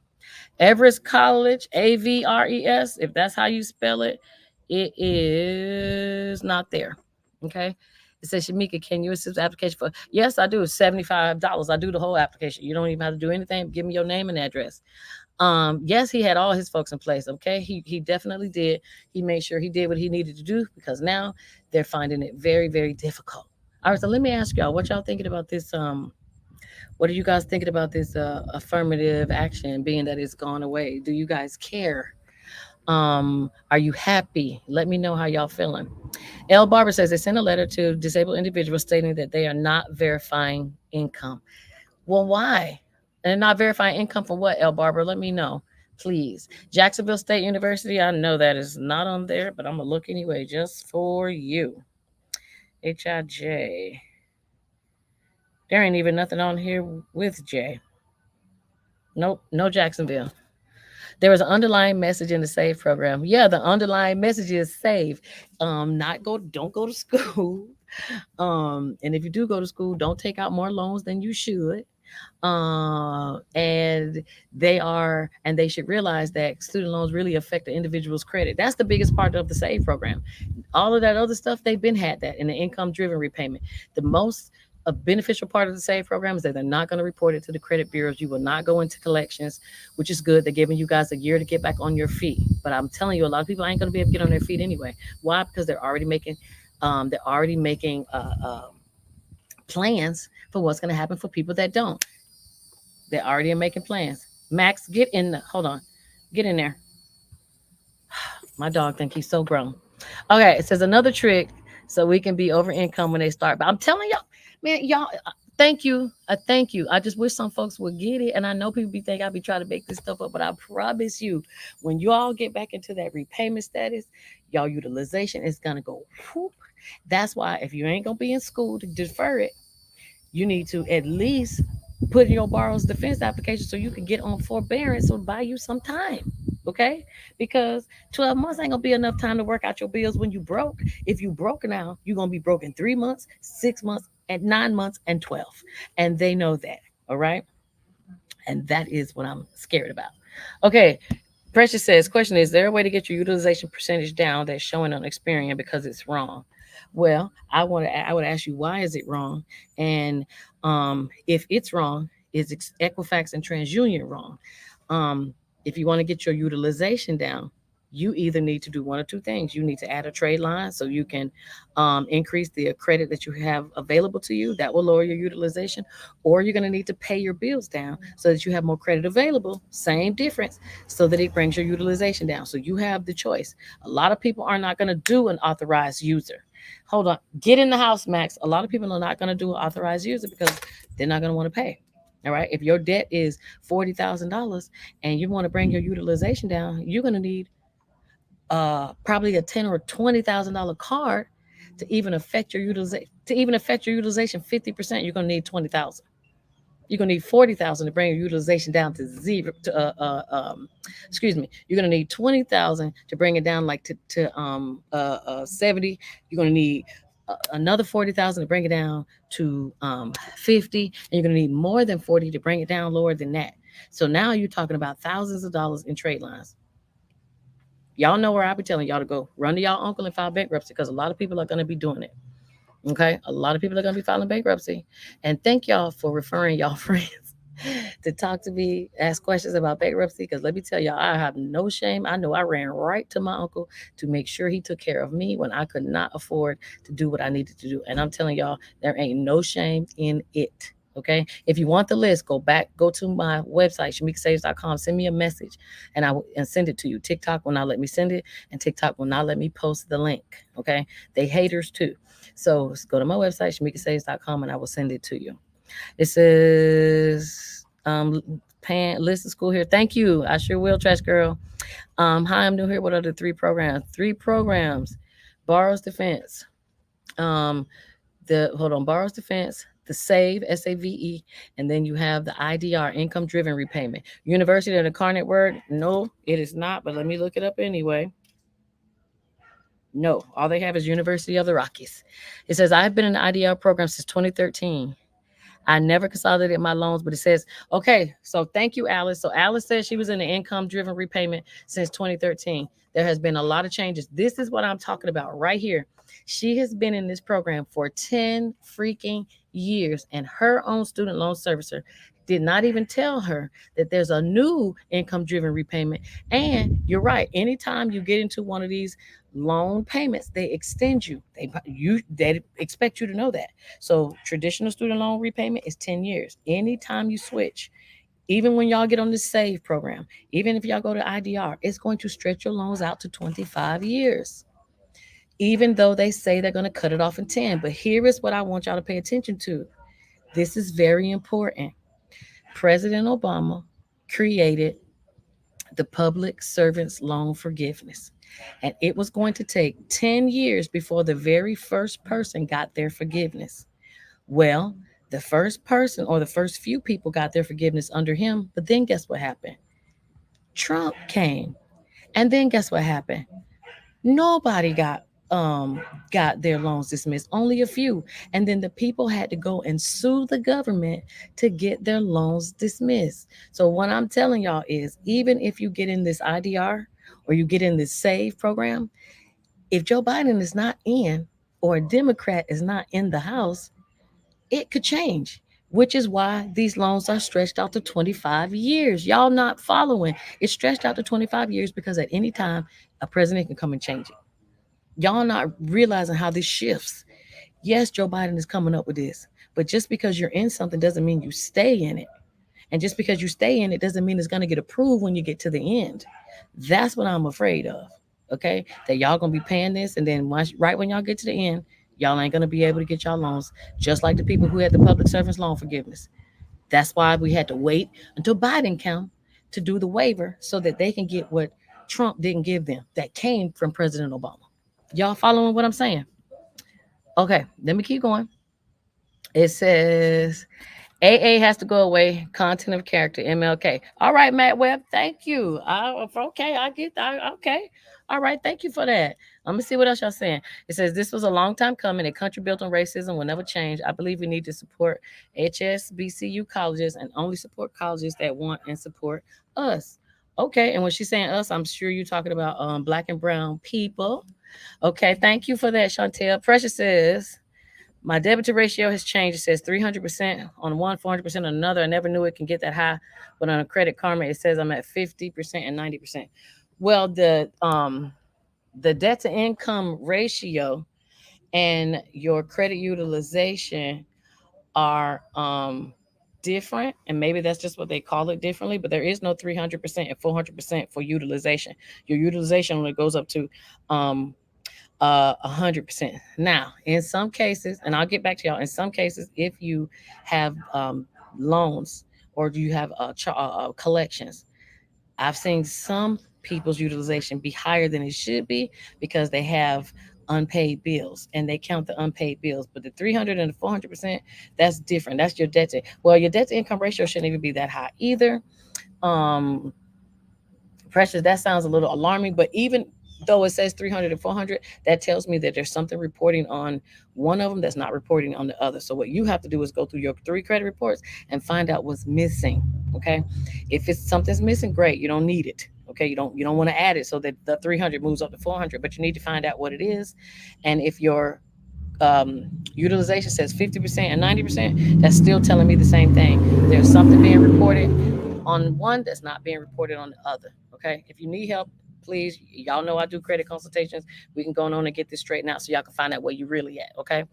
Everest College, Avres, if that's how you spell it, it is not there. Okay. It says, Shamika, can you assist the application for? Yes, I do. It's $75. I do the whole application. You don't even have to do anything. Give me your name and address. Yes, he had all his folks in place. Okay. He definitely did. He made sure he did what he needed to do, because now they're finding it very, very difficult. All right. So let me ask y'all, what y'all thinking about this? What are you guys thinking about this affirmative action being that it's gone away? Do you guys care? Are you happy? Let me know how y'all feeling. L. Barber says they sent a letter to disabled individuals stating that they are not verifying income. Well, why? And not verifying income for what, L. Barber? Let me know, please. Jacksonville State University, I know that is not on there, but I'm going to look anyway just for you. HIJ. There ain't even nothing on here with J. Nope, no Jacksonville. There was an underlying message in the SAVE program. Yeah, the underlying message is SAVE. Not go, don't go to school. And if you do go to school, don't take out more loans than you should. And they should realize that student loans really affect the individual's credit. That's the biggest part of the SAVE program. All of that other stuff, they've been had that in the income driven repayment. The most a beneficial part of the SAVE program is that they're not going to report it to the credit bureaus. You will not go into collections, which is good. They're giving you guys a year to get back on your feet. But I'm telling you, a lot of people ain't going to be able to get on their feet anyway. Why? Because they're already making plans for what's going to happen for people that don't. They're already making plans. Max, get in. Hold on, get in there. My dog think he's so grown. Okay, it says another trick so we can be over income when they start. But I'm telling y'all, man, y'all. Thank you. Thank you. I just wish some folks would get it. And I know people be think I be trying to make this stuff up, but I promise you, when you all get back into that repayment status, y'all utilization is gonna go whoop. That's why if you ain't gonna be in school to defer it, you need to at least put in your borrower's defense application so you can get on forbearance or buy you some time. Okay? Because 12 months ain't gonna be enough time to work out your bills when you broke. If you broke now, you're gonna be broke in 3 months, 6 months, and 9 months, and 12. And they know that. All right. And that is what I'm scared about. Okay. Precious says, question is there a way to get your utilization percentage down that's showing on Experian because it's wrong? Well, I would ask you, why is it wrong? And if it's wrong, is Equifax and TransUnion wrong? If you want to get your utilization down, you either need to do one or two things. You need to add a trade line so you can increase the credit that you have available to you. That will lower your utilization. Or you're going to need to pay your bills down so that you have more credit available. Same difference, so that it brings your utilization down. So you have the choice. A lot of people are not going to do an authorized user. Hold on. Get in the house, Max. A lot of people are not going to do an authorized user because they're not going to want to pay. All right. If your debt is $40,000 and you want to bring your utilization down, you're going to need probably a $10,000 or $20,000 card to even affect your utilization. To even affect your utilization 50%, you're going to need 20,000. You're gonna need 40,000 to bring your utilization down to zero. Excuse me. You're gonna need 20,000 to bring it down like to 70. You're gonna need another 40,000 to bring it down to 50, and you're gonna need more than 40 to bring it down lower than that. So now you're talking about thousands of dollars in trade lines. Y'all know where I be telling y'all to go. Run to y'all uncle and file bankruptcy, because a lot of people are gonna be doing it. Okay, a lot of people are gonna be filing bankruptcy, and thank y'all for referring y'all friends. to talk to me, ask questions about bankruptcy. Because let me tell y'all, I have no shame. I know I ran right to my uncle to make sure he took care of me when I could not afford to do what I needed to do. And I'm telling y'all, there ain't no shame in it. Okay. If you want the list, go to my website, shamikasaves.com. Send me a message and send it to you. TikTok will not let me send it, and TikTok will not let me post the link. Okay. They haters too. So go to my website, shamikasaves.com, and I will send it to you. It says, Pan, list of school here. Thank you. I sure will, Trash Girl. Hi, I'm new here. What are the three programs? Three programs. Borrows Defense. Um, Borrows Defense, the SAVE, SAVE, and then you have the IDR, Income Driven Repayment. University of the Incarnate Word? No, it is not, but let me look it up anyway. No, all they have is University of the Rockies. It says, I've been in the IDR program since 2013. I never consolidated my loans, but it says, okay, so thank you, Alice. So Alice says she was in the income driven repayment since 2013. There has been a lot of changes. This is what I'm talking about right here. She has been in this program for 10 freaking years, and her own student loan servicer did not even tell her that there's a new income driven repayment. And you're right, anytime you get into one of these loan payments, they extend you. They expect you to know that. So traditional student loan repayment is 10 years. Anytime you switch, even when y'all get on the SAVE program, even if y'all go to IDR, it's going to stretch your loans out to 25 years. Even though they say they're going to cut it off in 10. But here is what I want y'all to pay attention to. This is very important. President Obama created the Public Servants Loan Forgiveness. And it was going to take 10 years before the very first person got their forgiveness. Well, the first person or the first few people got their forgiveness under him. But then guess what happened? Trump came. And then guess what happened? Nobody got their loans dismissed, only a few. And then the people had to go and sue the government to get their loans dismissed. So what I'm telling y'all is, even if you get in this IDR or you get in this SAVE program, if Joe Biden is not in, or a Democrat is not in the House, it could change, which is why these loans are stretched out to 25 years. Y'all not following. It's stretched out to 25 years because at any time a president can come and change it. Y'all not realizing how this shifts. Yes, Joe Biden is coming up with this, but just because you're in something doesn't mean you stay in it. And just because you stay in it doesn't mean it's going to get approved when you get to the end. That's what I'm afraid of. Okay? That y'all going to be paying this, and then right when y'all get to the end, y'all ain't going to be able to get y'all loans, just like the people who had the public servants loan forgiveness. That's why we had to wait until Biden came to do the waiver so that they can get what Trump didn't give them that came from President Obama. Y'all following what I'm saying? Okay, let me keep going. It says AA has to go away. Content of character, MLK. All right, Matt Webb. Thank you. Okay, I get that. Okay. All right. Thank you for that. Let me see what else y'all saying. It says this was a long time coming. A country built on racism will never change. I believe we need to support HSBCU colleges and only support colleges that want and support us. Okay. And when she's saying us, I'm sure you're talking about black and brown people. Okay. Thank you for that, Chantel. Precious says, my debit to ratio has changed. It says 300% on one, 400% on another. I never knew it can get that high, but on a Credit Karma, it says I'm at 50% and 90%. Well, the debt to income ratio and your credit utilization are different, and maybe that's just what they call it differently. But there is no 300% and 400% for utilization. Your utilization only goes up to 100%. Now, in some cases, and I'll get back to y'all. In some cases, if you have loans or you have collections, I've seen some people's utilization be higher than it should be because they have unpaid bills and they count the unpaid bills. But the 300 and the 400%, that's different. That's your debt to, well, your debt to income ratio shouldn't even be that high either. Um, Precious, that sounds a little alarming, but even though it says 300 and 400, that tells me that there's something reporting on one of them that's not reporting on the other. So what you have to do is go through your three credit reports and find out what's missing. Okay. If it's something's missing, great. You don't need it. Okay. You don't want to add it so that the 300 moves up to 400, but you need to find out what it is. And if your utilization says 50% and 90%, that's still telling me the same thing. There's something being reported on one that's not being reported on the other. Okay. If you need help, please, y'all know I do credit consultations. We can go on and get this straightened out so y'all can find out where you really at. Okay.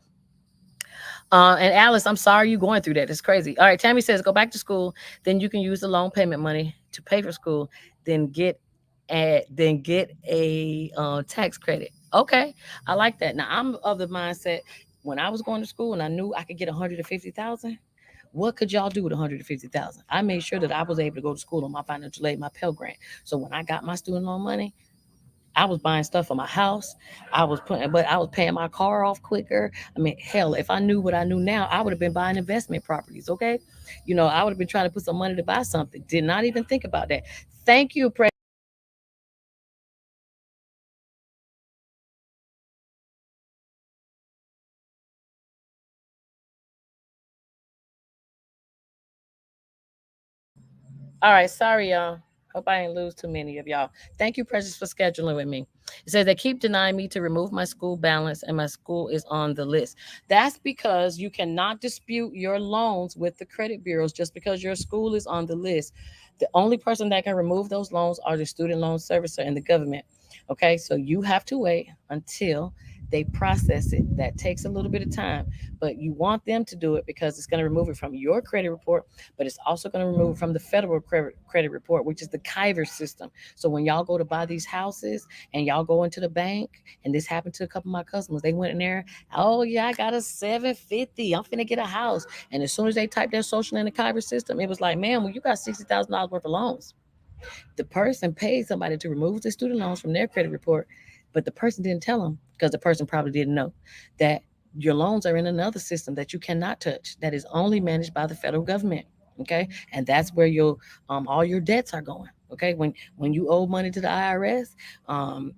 And Alice, I'm sorry you going through that. It's crazy. All right, Tammy says go back to school, then you can use the loan payment money to pay for school, then get a tax credit. Okay, I like that. Now I'm of the mindset when I was going to school and I knew I could get 150,000. What could y'all do with 150,000? I made sure that I was able to go to school on my financial aid, my Pell Grant. So when I got my student loan money, I was buying stuff for my house. But I was paying my car off quicker. I mean, hell, if I knew what I knew now, I would have been buying investment properties. Okay, I would have been trying to put some money to buy something. Did not even think about that. Thank you, All right, sorry, y'all. Hope I didn't lose too many of y'all. Thank you, Precious, for scheduling with me. It says they keep denying me to remove my school balance, and my school is on the list. That's because you cannot dispute your loans with the credit bureaus just because your school is on the list. The only person that can remove those loans are the student loan servicer and the government. Okay, so you have to wait until they process it. That takes a little bit of time, but you want them to do it because it's going to remove it from your credit report, but it's also going to remove it from the federal credit report, which is the Kyver system. So when y'all go to buy these houses and y'all go into the bank, and this happened to a couple of my customers, they went in there, oh yeah, I got a 750, I'm finna get a house. And as soon as they typed their social in the Kyver system, it was like, man, well, you got $60,000 worth of loans. The person paid somebody to remove the student loans from their credit report, but the person didn't tell them because the person probably didn't know that your loans are in another system that you cannot touch, that is only managed by the federal government. Okay, and that's where your all your debts are going. Okay, when you owe money to the IRS, um,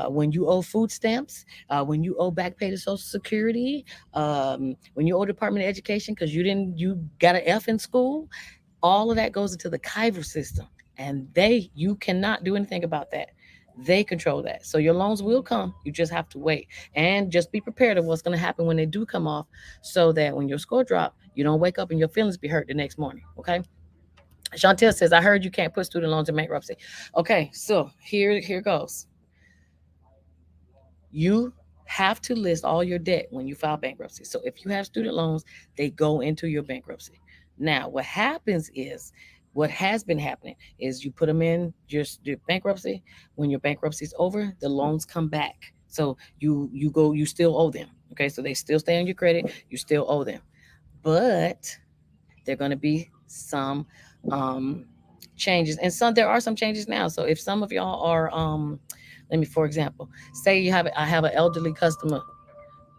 when you owe food stamps, when you owe back pay to Social Security, when you owe Department of Education because you got an F in school, all of that goes into the Kyver system, and you cannot do anything about that. They control that. So your loans will come. You just have to wait and just be prepared of what's going to happen when they do come off, so that when your score drop, you don't wake up and your feelings be hurt the next morning. Okay. Chantel says, I heard you can't put student loans in bankruptcy. Okay, so here goes. You have to list all your debt when you file bankruptcy. So if you have student loans, they go into your bankruptcy. Now, what has been happening is you put them in your bankruptcy. When your bankruptcy is over, the loans come back. So you still owe them. Okay, so they still stay on your credit. You still owe them, but there are going to be some um, changes, and there are some changes now. So if some of y'all are let me, for example, say I have an elderly customer,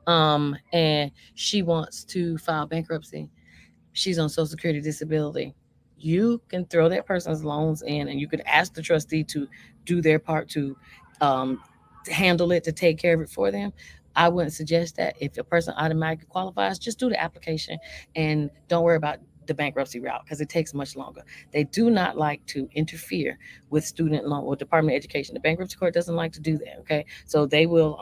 and she wants to file bankruptcy. She's on Social Security disability. You can throw that person's loans in, and you could ask the trustee to do their part um, to handle it, to take care of it for them. I wouldn't suggest that. If a person automatically qualifies, just do the application and don't worry about the bankruptcy route because it takes much longer. They do not like to interfere with student loan or Department of Education. The bankruptcy court doesn't like to do that. Okay, so they will,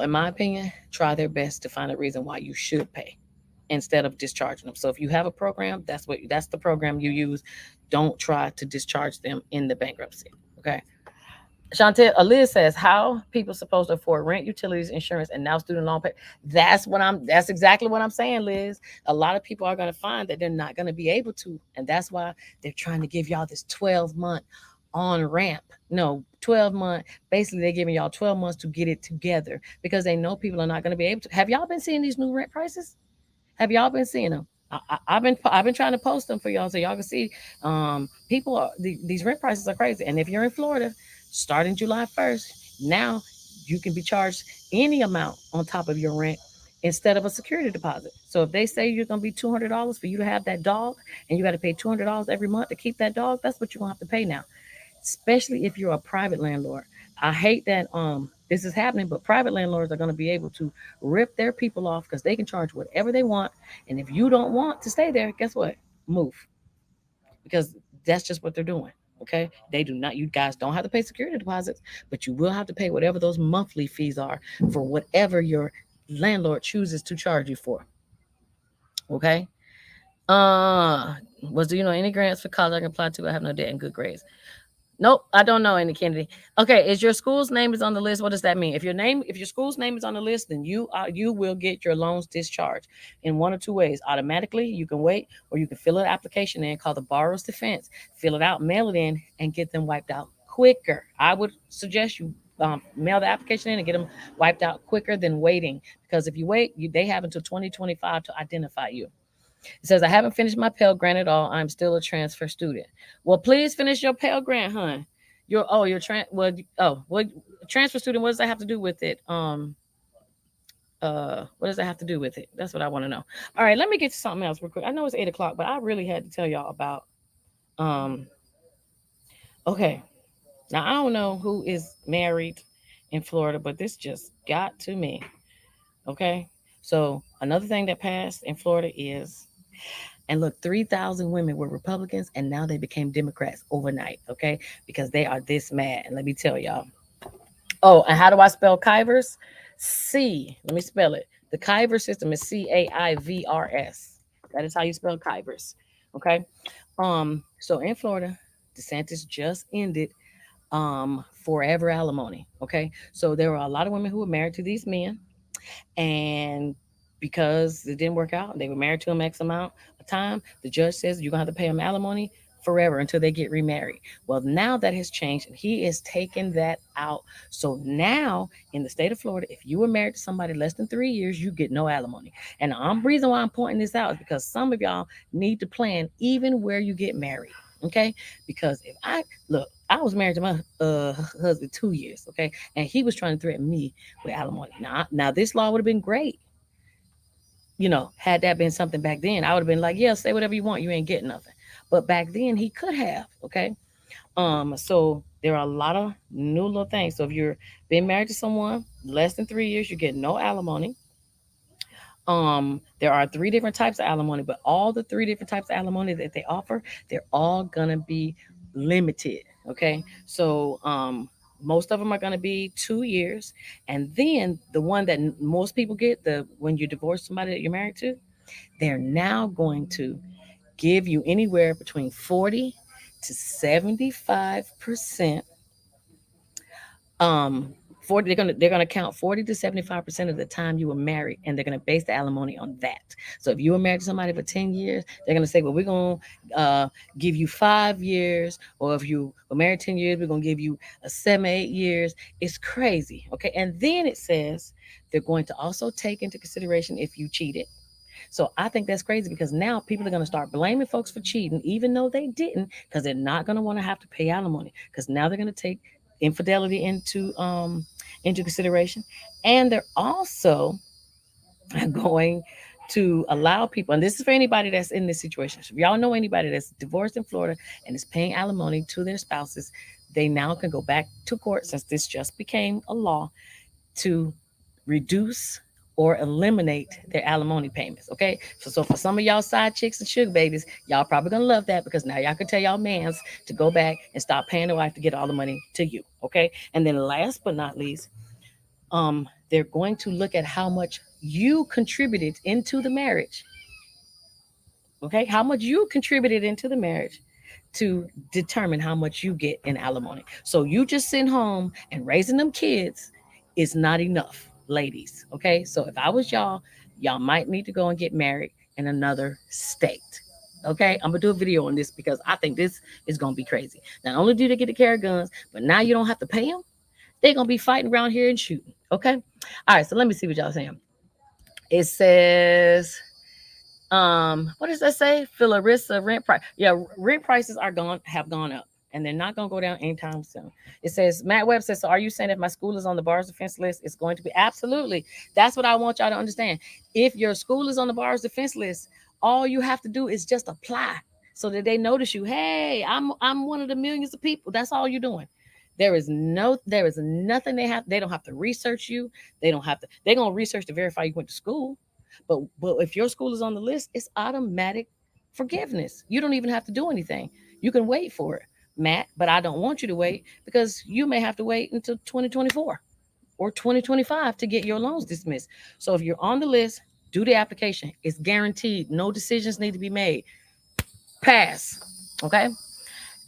in my opinion, try their best to find a reason why you should pay instead of discharging them. So if you have a program, that's the program you use. Don't try to discharge them in the bankruptcy. Okay. Chantel, Liz says, how people supposed to afford rent, utilities, insurance, and now student loan pay? That's exactly what I'm saying, Liz. A lot of people are going to find that they're not going to be able to, and that's why they're trying to give y'all this 12-month on ramp. No, 12-month. Basically, they're giving y'all 12 months to get it together because they know people are not going to be able to. Have y'all been seeing these new rent prices? Have y'all been seeing them? I've been trying to post them for y'all so y'all can see. These rent prices are crazy, and if you're in Florida, starting July 1st, now you can be charged any amount on top of your rent instead of a security deposit. So if they say you're going to be $200 for you to have that dog, and you got to pay $200 every month to keep that dog, that's what you're going to have to pay now, especially if you're a private landlord. I hate that this is happening, but private landlords are going to be able to rip their people off because they can charge whatever they want. And if you don't want to stay there, guess what? Move, because that's just what they're doing. Okay, they do not. You guys don't have to pay security deposits, but you will have to pay whatever those monthly fees are for whatever your landlord chooses to charge you for. Okay. Uh, was do you know any grants for college I can apply to? I have no debt and good grades. Nope, I don't know any Kennedy. Okay, is your school's name is on the list? What does that mean? If your school's name is on the list, then you will get your loans discharged in one or two ways. Automatically, you can wait, or you can fill an application in called the borrower's defense. Fill it out, mail it in, and get them wiped out quicker. I would suggest you mail the application in and get them wiped out quicker than waiting. Because if you wait, they have until 2025 to identify you. It says, I haven't finished my Pell Grant at all. I'm still a transfer student. Well, please finish your Pell Grant, hon. Transfer student, what does that have to do with it? What does that have to do with it? That's what I want to know. All right, let me get to something else real quick. I know it's 8 o'clock, but I really had to tell y'all about um okay. Now I don't know who is married in Florida, but this just got to me. Okay. So another thing that passed in Florida is, and look, 3,000 women were Republicans and now they became Democrats overnight, okay? Because they are this mad. And let me tell y'all. Oh, and how do I spell Kivers? Let me spell it. The Kivers system is Caivrs. That is how you spell Kivers, okay? So in Florida, DeSantis just ended forever alimony, okay? So there were a lot of women who were married to these men, and because it didn't work out, they were married to him X amount of time. The judge says you're gonna have to pay him alimony forever until they get remarried. Well, now that has changed, and he is taking that out. So now in the state of Florida, if you were married to somebody less than 3 years, you get no alimony. And the reason why I'm pointing this out is because some of y'all need to plan even where you get married. Okay, because if I look, I was married to my husband 2 years. Okay, and he was trying to threaten me with alimony. Now this law would have been great. Had that been something back then, I would have been like, yeah, say whatever you want, you ain't getting nothing. But back then, he could have. Okay, so there are a lot of new little things. So if you're been married to someone less than 3 years, you get no alimony. There are three different types of alimony, but all the three different types of alimony that they offer, they're all gonna be limited. Okay, so most of them are gonna be 2 years, and then the one that most people get, the when you divorce somebody that you're married to, they're now going to give you anywhere between 40 to 75% um 40, they're gonna count 40 to 75% of the time you were married, and they're gonna base the alimony on that. So if you were married to somebody for 10 years, they're gonna say, well, we're gonna give you 5 years, or if you were married 10 years, we're gonna give you a 7 8 years. It's crazy. Okay, and then it says they're going to also take into consideration if you cheated. So I think that's crazy, because now people are going to start blaming folks for cheating, even though they didn't, because they're not going to want to have to pay alimony, because now they're going to take infidelity into consideration, and they're also going to allow people, and this is for anybody that's in this situation. So if y'all know anybody that's divorced in Florida and is paying alimony to their spouses, they now can go back to court, since this just became a law, to reduce or eliminate their alimony payments. Okay. So for some of y'all side chicks and sugar babies, y'all probably gonna love that, because now y'all can tell y'all mans to go back and stop paying the wife to get all the money to you. Okay. And then last but not least, they're going to look at how much you contributed into the marriage. Okay. How much you contributed into the marriage to determine how much you get in alimony. So you just sitting home and raising them kids is not enough, ladies. Okay. So if I was y'all might need to go and get married in another state. Okay. I'm gonna do a video on this, because I think this is gonna be crazy. Not only do they get to carry guns, but now you don't have to pay them. They're gonna be fighting around here and shooting. Okay. All right. So let me see what y'all saying. It says, what does that say? Filarissa rent price. Yeah, rent prices have gone up, and they're not gonna go down anytime soon. It says, Matt Webb says, so are you saying if my school is on the bars defense list, it's going to be? Absolutely. That's what I want y'all to understand. If your school is on the bars defense list, all you have to do is just apply, so that they notice you. Hey, I'm one of the millions of people. That's all you're doing. There is nothing they don't have to research you. They're gonna research to verify you went to school. But if your school is on the list, it's automatic forgiveness. You don't even have to do anything. You can wait for it. Matt, but I don't want you to wait because you may have to wait until 2024 or 2025 to get your loans dismissed. So if you're on the list, do the application. It's guaranteed. No decisions need to be made. Pass. Okay?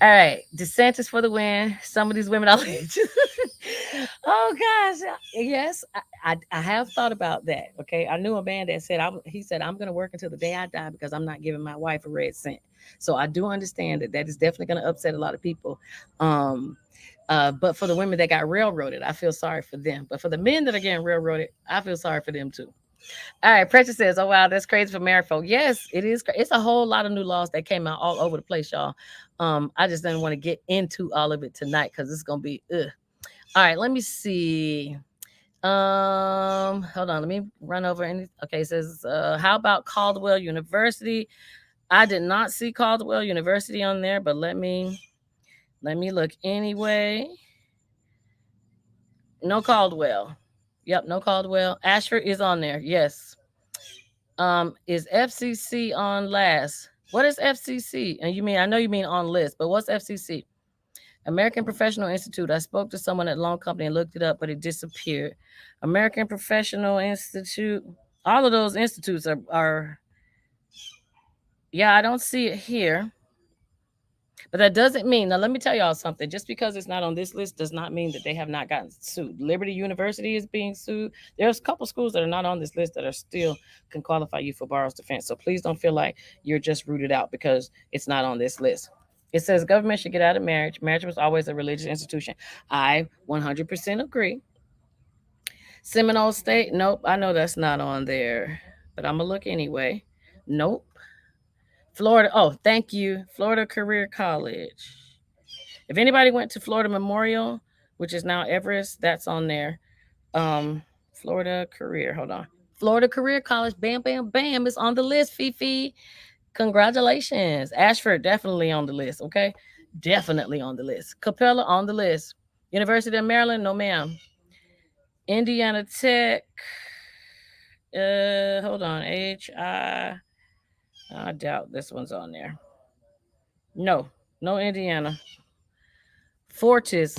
All right, DeSantis for the win. Some of these women are like, oh gosh, yes, I have thought about that. Okay, I knew a man that said he said I'm going to work until the day I die because I'm not giving my wife a red cent. So I do understand that that is definitely going to upset a lot of people. Um, but for the women that got railroaded, I feel sorry for them. But for the men that are getting railroaded, I feel sorry for them too. All right, Precious says, "Oh wow, that's crazy for married folk." Yes, it is. It's a whole lot of new laws that came out all over the place, y'all. I just didn't want to get into all of it tonight because it's gonna be. Ugh. All right, let me see. Hold on, let me run over any. Okay, it says, "How about Caldwell University?" I did not see Caldwell University on there, but let me look anyway. No Caldwell. Yep, no Caldwell. Ashford is on there. Yes. Is FCC on last? What is FCC? And you mean I know you mean on list, but what's FCC? American Professional Institute. I spoke to someone at Loan Company and looked it up, but it disappeared. American Professional Institute. All of those institutes are yeah, I don't see it here. But that doesn't mean, now let me tell y'all something. Just because it's not on this list does not mean that they have not gotten sued. Liberty University is being sued. There's a couple schools that are not on this list that are still can qualify you for borrower's defense. So please don't feel like you're just rooted out because it's not on this list. It says government should get out of marriage. Marriage was always a religious institution. I 100% agree. Seminole State, nope. I know that's not on there, but I'm gonna look anyway. Nope. Florida. Oh, thank you. Florida Career College. If anybody went to Florida Memorial, which is now Everest, that's on there. Um, Florida Career. Hold on. Florida Career College. Bam, bam, bam. Is on the list. Fifi. Congratulations. Ashford definitely on the list. Okay, definitely on the list. Capella on the list. University of Maryland. No, ma'am. Indiana Tech. Hold on. I doubt this one's on there. No, no Indiana. Fortis.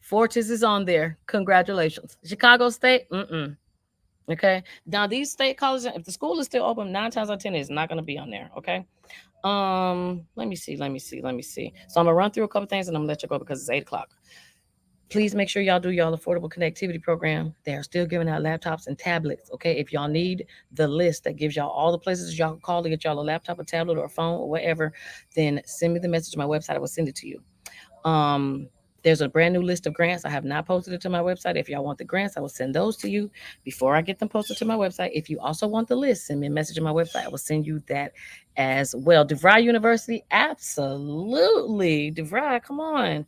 Fortis is on there. Congratulations. Chicago State. Mm-mm. Okay. Now these state colleges, if the school is still open, 9 times out of 10 it's not going to be on there. Okay. Let me see. So I'm gonna run through a couple things and I'm gonna let you go because it's 8 o'clock. Please make sure y'all do y'all affordable connectivity program. They are still giving out laptops and tablets. Okay. If y'all need the list that gives y'all all the places y'all can call to get y'all a laptop, a tablet, or a phone or whatever, then send me the message to my website. I will send it to you. Um, there's a brand new list of grants. I have not posted it to my website. If y'all want the grants, I will send those to you before I get them posted to my website. If you also want the list, send me a message on my website. I will send you that as well. DeVry University, absolutely. DeVry, come on.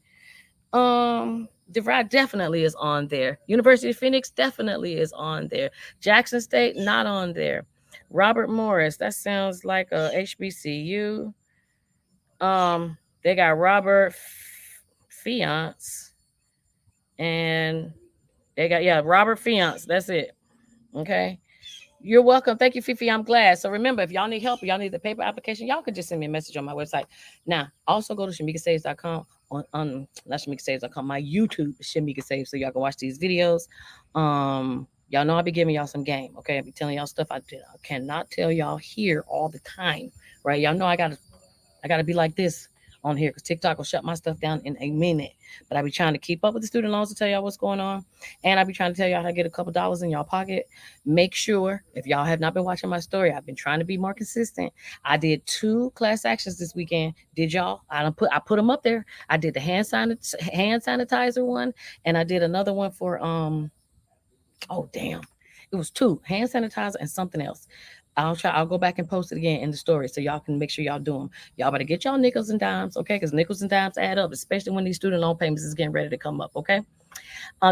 DeVry definitely is on there. University of Phoenix definitely is on there. Jackson State, not on there. Robert Morris, that sounds like a HBCU. They got Robert Fiance and they got Robert Fiance. That's it. Okay. You're welcome. Thank you, Fifi. I'm glad. So remember, if y'all need help, y'all need the paper application, y'all could just send me a message on my website. Now, also go to shamikasaves.com on not shamikasaves.com, my YouTube Shamika Saves, so y'all can watch these videos. Y'all know I'll be giving y'all some game. Okay. I'll be telling y'all stuff I cannot tell y'all here all the time. Right. Y'all know I gotta be like this on here because TikTok will shut my stuff down in a minute. But I be trying to keep up with the student loans to tell y'all what's going on. And I be trying to tell y'all how to get a couple dollars in y'all pocket. Make sure if y'all have not been watching my story, I've been trying to be more consistent. I did 2 class actions this weekend. Did y'all? I put them up there. I did the hand sanitizer one, and I did another one for oh damn. It was two, hand sanitizer and something else. I'll go back and post it again in the story so y'all can make sure y'all do them. Y'all better get y'all nickels and dimes, okay? Because nickels and dimes add up, especially when these student loan payments is getting ready to come up, okay?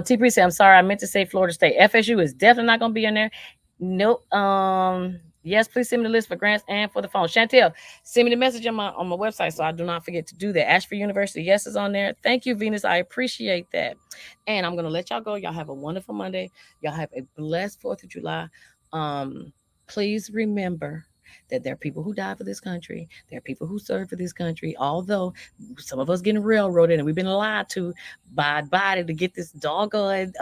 T Bree said, I'm sorry, I meant to say Florida State. FSU is definitely not gonna be in there. Nope. Yes, please send me the list for grants and for the phone. Chantel, send me the message on my website so I do not forget to do that. Ashford University, yes, is on there. Thank you, Venus. I appreciate that. And I'm gonna let y'all go. Y'all have a wonderful Monday. Y'all have a blessed 4th of July. Um, please remember that there are people who die for this country. There are people who serve for this country. Although some of us getting railroaded and we've been lied to by body to get this doggone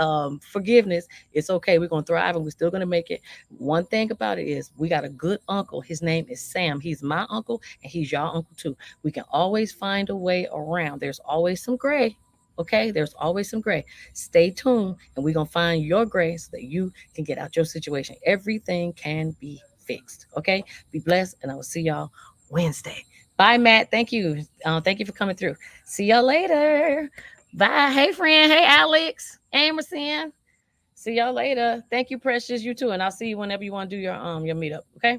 forgiveness, it's okay. We're gonna thrive and we're still gonna make it. One thing about it is we got a good uncle. His name is Sam. He's my uncle and he's your uncle too. We can always find a way around. There's always some gray. Okay, there's always some gray. Stay tuned, and we're gonna find your gray so that you can get out your situation. Everything can be fixed. Okay, be blessed, and I will see y'all Wednesday. Bye, Matt. Thank you. Thank you for coming through. See y'all later. Bye. Hey, friend. Hey, Alex. Amerson. See y'all later. Thank you, Precious. You too, and I'll see you whenever you want to do your meetup. Okay.